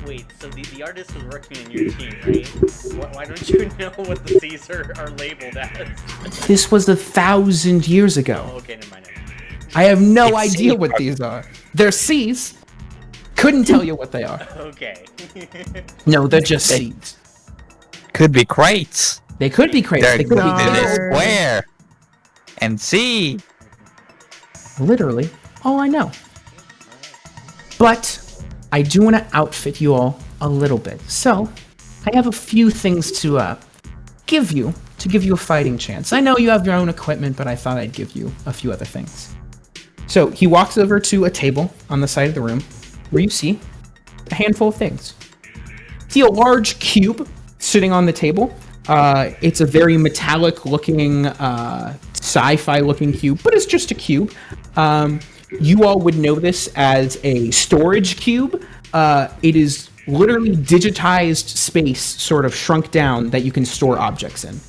[SPEAKER 4] Wait, so the artist was working on your team, right? Why don't you know what the C's are labeled as?
[SPEAKER 1] This was 1,000 years ago.
[SPEAKER 4] Oh, okay, never mind.
[SPEAKER 1] I have no
[SPEAKER 3] It's
[SPEAKER 1] idea
[SPEAKER 3] C.
[SPEAKER 1] what these are. They're C's. Couldn't tell you what they are.
[SPEAKER 4] Okay.
[SPEAKER 1] No, they're just C's.
[SPEAKER 3] Could be crates.
[SPEAKER 1] They could be crazy.
[SPEAKER 3] They're,
[SPEAKER 1] They could be
[SPEAKER 3] they're
[SPEAKER 1] big.
[SPEAKER 3] square. And see.
[SPEAKER 1] Literally all I know. But I do want to outfit you all a little bit. So I have a few things to give you a fighting chance. I know you have your own equipment, but I thought I'd give you a few other things. So he walks over to a table on the side of the room where you see a handful of things. See a large cube sitting on the table. It's a very metallic looking, sci-fi looking cube, but it's just a cube. You all would know this as a storage cube. It is literally digitized space, sort of shrunk down, that you can store objects in.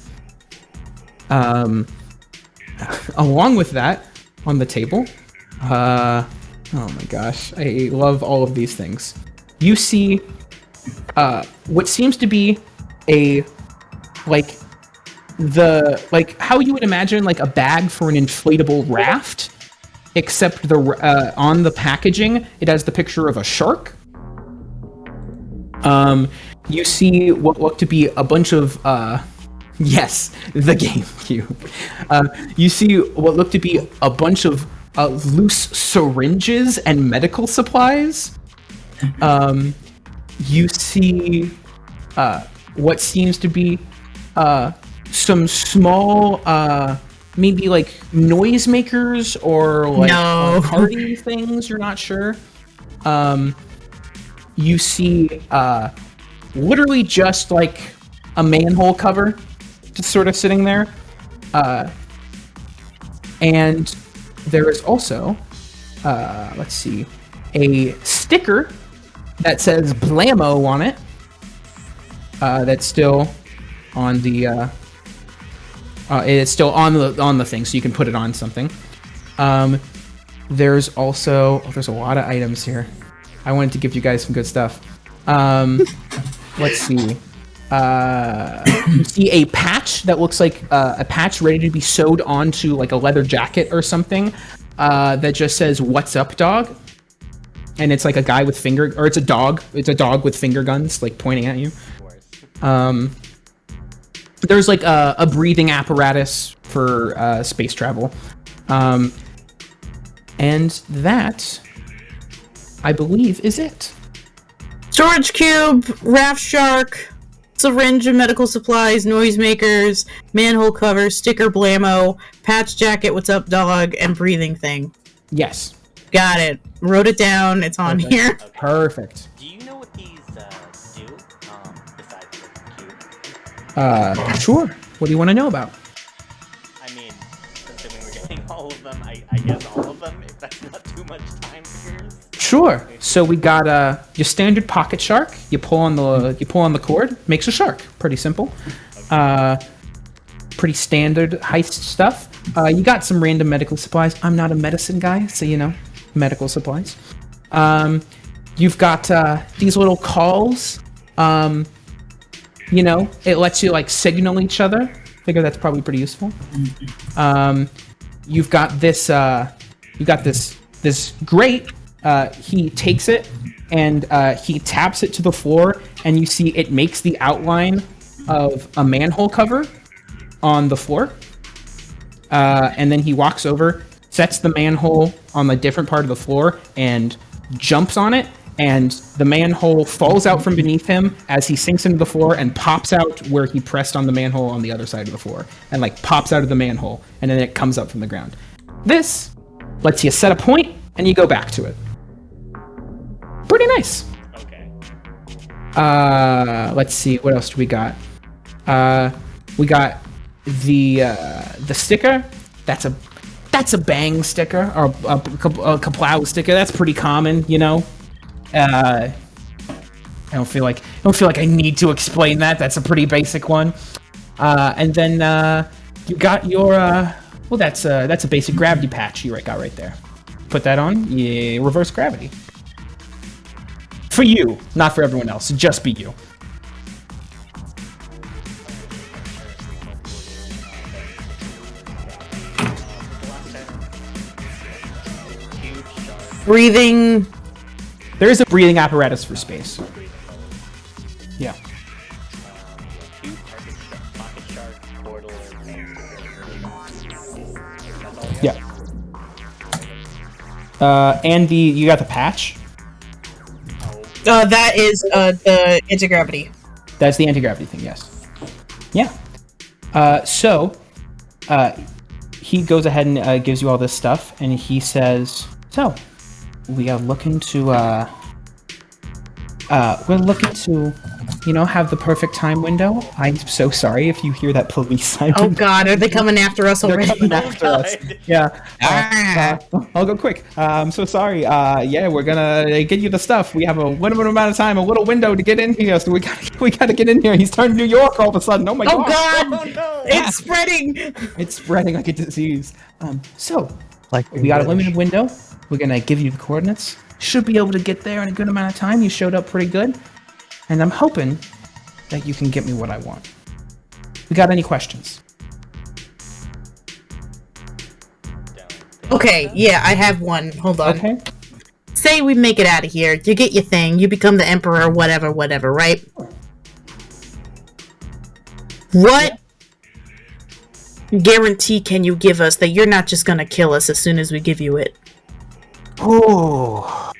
[SPEAKER 1] Along with that, on the table. Oh my gosh, I love all of these things. You see what seems to be a how you would imagine like a bag for an inflatable raft, except on the packaging it has the picture of a shark. You see what look to be a bunch of yes, the GameCube. You see what look to be a bunch of loose syringes and medical supplies. You see what seems to be some small maybe like noisemakers or like party things, you're not sure. You see literally just like a manhole cover just sort of sitting there. And there is also, let's see, a sticker that says Blammo on it. That's still on the it's still on the thing, so you can put it on something. There's also there's a lot of items here. I wanted to give you guys some good stuff. Let's see. You see a patch that looks like a patch ready to be sewed onto like a leather jacket or something that just says "What's up, dog?" And it's like a guy with it's a dog. It's a dog with finger guns like pointing at you. There's like a breathing apparatus for space travel. And that, I believe, is it.
[SPEAKER 2] Storage cube, raft shark, syringe and medical supplies, noisemakers, manhole cover, sticker Blammo, patch jacket, what's up dog, and breathing thing.
[SPEAKER 1] Yes.
[SPEAKER 2] Got it. Wrote it down. It's on here.
[SPEAKER 4] Okay.
[SPEAKER 1] Perfect.
[SPEAKER 4] Do you know what these do, besides the cube?
[SPEAKER 1] Sure. What do you want to know about?
[SPEAKER 4] I mean, assuming we're getting all of them, I guess all of them, if that's not too much time for yours.
[SPEAKER 1] Sure. So we got your standard pocket shark. You pull on the cord, makes a shark. Pretty simple. Pretty standard heist stuff. You got some random medical supplies. I'm not a medicine guy, so medical supplies. You've got these little calls. It lets you like signal each other. Figure that's probably pretty useful. You've got this. This grate. He takes it and he taps it to the floor, and you see it makes the outline of a manhole cover on the floor. And then he walks over, sets the manhole on a different part of the floor, and jumps on it. And the manhole falls out from beneath him as he sinks into the floor and pops out where he pressed on the manhole on the other side of the floor. And like pops out of the manhole, and then it comes up from the ground. This lets you set a point, and you go back to it. Pretty nice.
[SPEAKER 4] Okay.
[SPEAKER 1] Let's see, what else do we got? We got the sticker. That's a bang sticker, or a kaplow sticker. That's pretty common, I don't feel like I need to explain that. That's a pretty basic one. And then you got your that's a basic gravity patch you got right there. Put that on, yeah, reverse gravity. For you, not for everyone else. Just be you.
[SPEAKER 2] Breathing.
[SPEAKER 1] There is a breathing apparatus for space. Yeah.
[SPEAKER 4] Cube, pocket shark, portal,
[SPEAKER 1] Yeah. And you got the patch.
[SPEAKER 2] That is the anti-gravity.
[SPEAKER 1] That's the anti-gravity thing, yes. Yeah. So he goes ahead and gives you all this stuff, and he says, so, we are looking to, we're looking to, have the perfect time window. I'm so sorry if you hear that police siren.
[SPEAKER 2] Oh god, are they coming after us already?
[SPEAKER 1] They're coming after us. Yeah. I'll go quick. I'm so sorry. Yeah, we're gonna get you the stuff. We have a limited amount of time, a little window to get in here, so we gotta get in here. He's turning New York all of a sudden. Oh my god.
[SPEAKER 2] Oh god!
[SPEAKER 4] Oh no!
[SPEAKER 2] It's spreading!
[SPEAKER 1] It's spreading like a disease. So,
[SPEAKER 3] Like
[SPEAKER 1] We got a limited window. We're gonna give you the coordinates. Should be able to get there in a good amount of time. You showed up pretty good. And I'm hoping that you can get me what I want. We got any questions?
[SPEAKER 2] Okay, yeah, I have one. Hold on.
[SPEAKER 1] Okay.
[SPEAKER 2] Say we make it out of here. You get your thing. You become the emperor, whatever, right? What guarantee can you give us that you're not just gonna kill us as soon as we give you it?
[SPEAKER 1] Oh,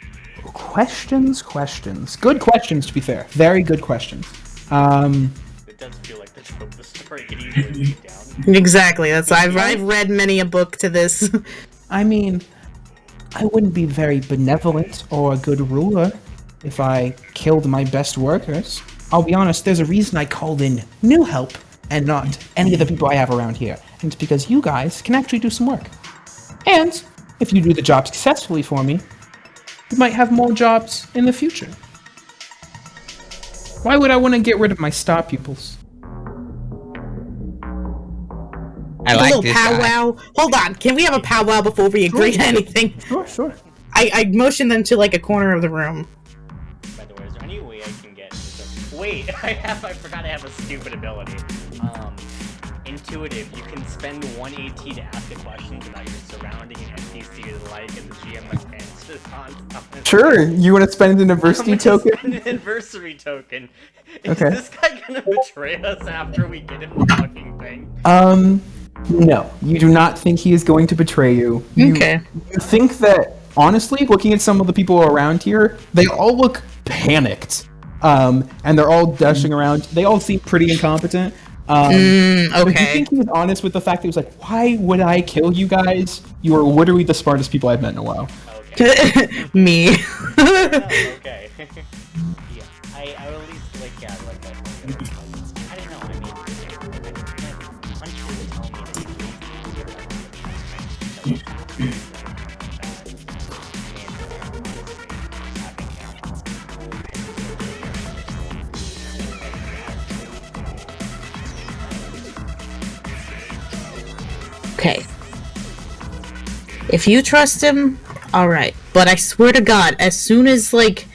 [SPEAKER 1] questions. Good questions, to be fair. Very good questions.
[SPEAKER 4] It does feel like the trope of the story could easily lead down.
[SPEAKER 2] Exactly. I've read many a book to this.
[SPEAKER 1] I mean, I wouldn't be very benevolent or a good ruler if I killed my best workers. I'll be honest, there's a reason I called in new help and not any of the people I have around here. And it's because you guys can actually do some work. And if you do the job successfully for me, you might have more jobs in the future. Why would I want to get rid of my star pupils?
[SPEAKER 6] I
[SPEAKER 2] A
[SPEAKER 6] like
[SPEAKER 2] little
[SPEAKER 6] this
[SPEAKER 2] powwow. Hold on. Can we have a powwow before we agree to anything?
[SPEAKER 1] Sure.
[SPEAKER 2] I motion them to like a corner of the room.
[SPEAKER 4] By the way, is there any way I can get... Wait, I forgot I have a stupid ability. Intuitive. You can spend 1 AT to ask a question about your surrounding and NPC is like, and the GM must answer on.
[SPEAKER 1] Sure, you want to spend an adversity token?
[SPEAKER 4] Spend an adversary token.
[SPEAKER 1] Okay.
[SPEAKER 4] Is this guy gonna betray us after we get him the fucking thing?
[SPEAKER 1] No, you do not think he is going to betray you.
[SPEAKER 2] Okay.
[SPEAKER 1] You think that, honestly, looking at some of the people around here, they all look panicked. And they're all dashing around. They all seem pretty incompetent. But you
[SPEAKER 2] Okay.
[SPEAKER 1] think he was honest with the fact that he was like, why would I kill you guys? You are literally the smartest people I've met in a while.
[SPEAKER 4] Okay.
[SPEAKER 2] Me.
[SPEAKER 4] Okay. Yeah, I will at least like I don't know. I mean, I want you to tell me
[SPEAKER 2] Okay. If you trust him, alright. But I swear to God, as soon as, like,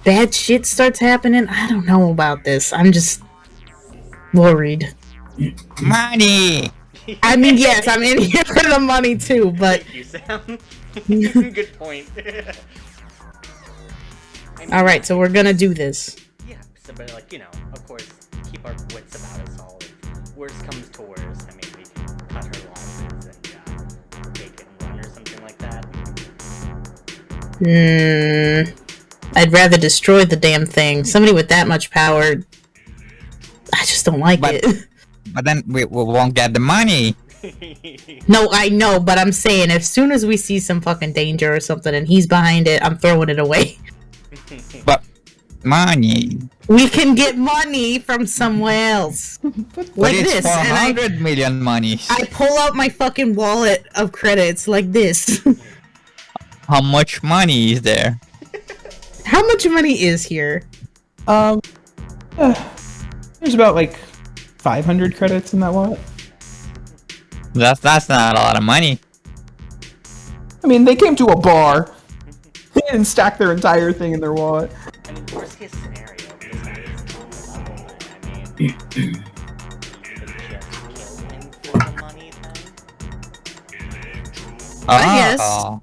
[SPEAKER 2] bad shit starts happening, I don't know about this. I'm just worried.
[SPEAKER 6] Money!
[SPEAKER 2] I mean, yes, I'm in here for the money too, but
[SPEAKER 4] Thank you, Sam. Good point.
[SPEAKER 2] alright, so we're gonna do this.
[SPEAKER 4] Yeah, so, but like, you know, of course, keep our wits about us all. If worst comes to worst, I mean, we can cut her losses and take it and run or something like that.
[SPEAKER 2] I'd rather destroy the damn thing. Somebody with that much power, I just don't like
[SPEAKER 6] But-
[SPEAKER 2] it.
[SPEAKER 6] But then we won't get the money.
[SPEAKER 2] No, I know, but I'm saying as soon as we see some fucking danger or something and he's behind it, I'm throwing it away.
[SPEAKER 6] But money.
[SPEAKER 2] We can get money from somewhere else.
[SPEAKER 6] But
[SPEAKER 2] Like
[SPEAKER 6] it's
[SPEAKER 2] this, and
[SPEAKER 6] 400 million monies.
[SPEAKER 2] I pull out my fucking wallet of credits like this.
[SPEAKER 6] How much money is there?
[SPEAKER 2] How much money is here?
[SPEAKER 1] There's about like 500 credits in that wallet.
[SPEAKER 6] That's not a lot of money.
[SPEAKER 1] I mean, they came to a bar. They didn't stack their entire thing in their wallet.
[SPEAKER 4] I mean, worst case scenario, this guy is on the level, I mean, you could just kill him for the money then.
[SPEAKER 2] I guess.
[SPEAKER 6] Oh.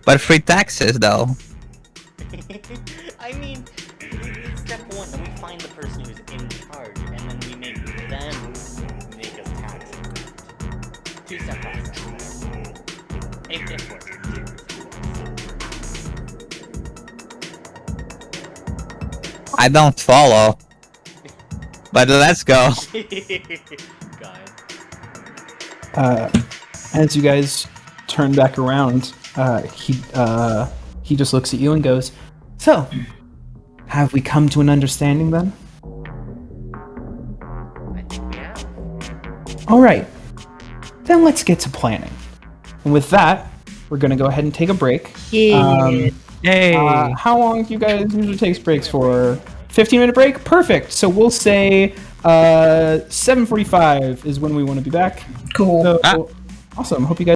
[SPEAKER 6] But free taxes though.
[SPEAKER 4] I mean, it's step one, then we find the person who's in charge, and then we make them make us tax exempt. 2-step process there. If works,
[SPEAKER 6] I don't follow. But let's go.
[SPEAKER 4] God.
[SPEAKER 1] As you guys turn back around, he just looks at you and goes, "So, have we come to an understanding then?"
[SPEAKER 4] I think we have.
[SPEAKER 1] All right, then let's get to planning. And with that, we're gonna go ahead and take a break.
[SPEAKER 2] Yeah.
[SPEAKER 3] Hey.
[SPEAKER 1] How long do you guys usually take breaks for? 15-minute break? Perfect. So we'll say 7:45 is when we want to be back.
[SPEAKER 2] Cool.
[SPEAKER 1] So, awesome. Hope you guys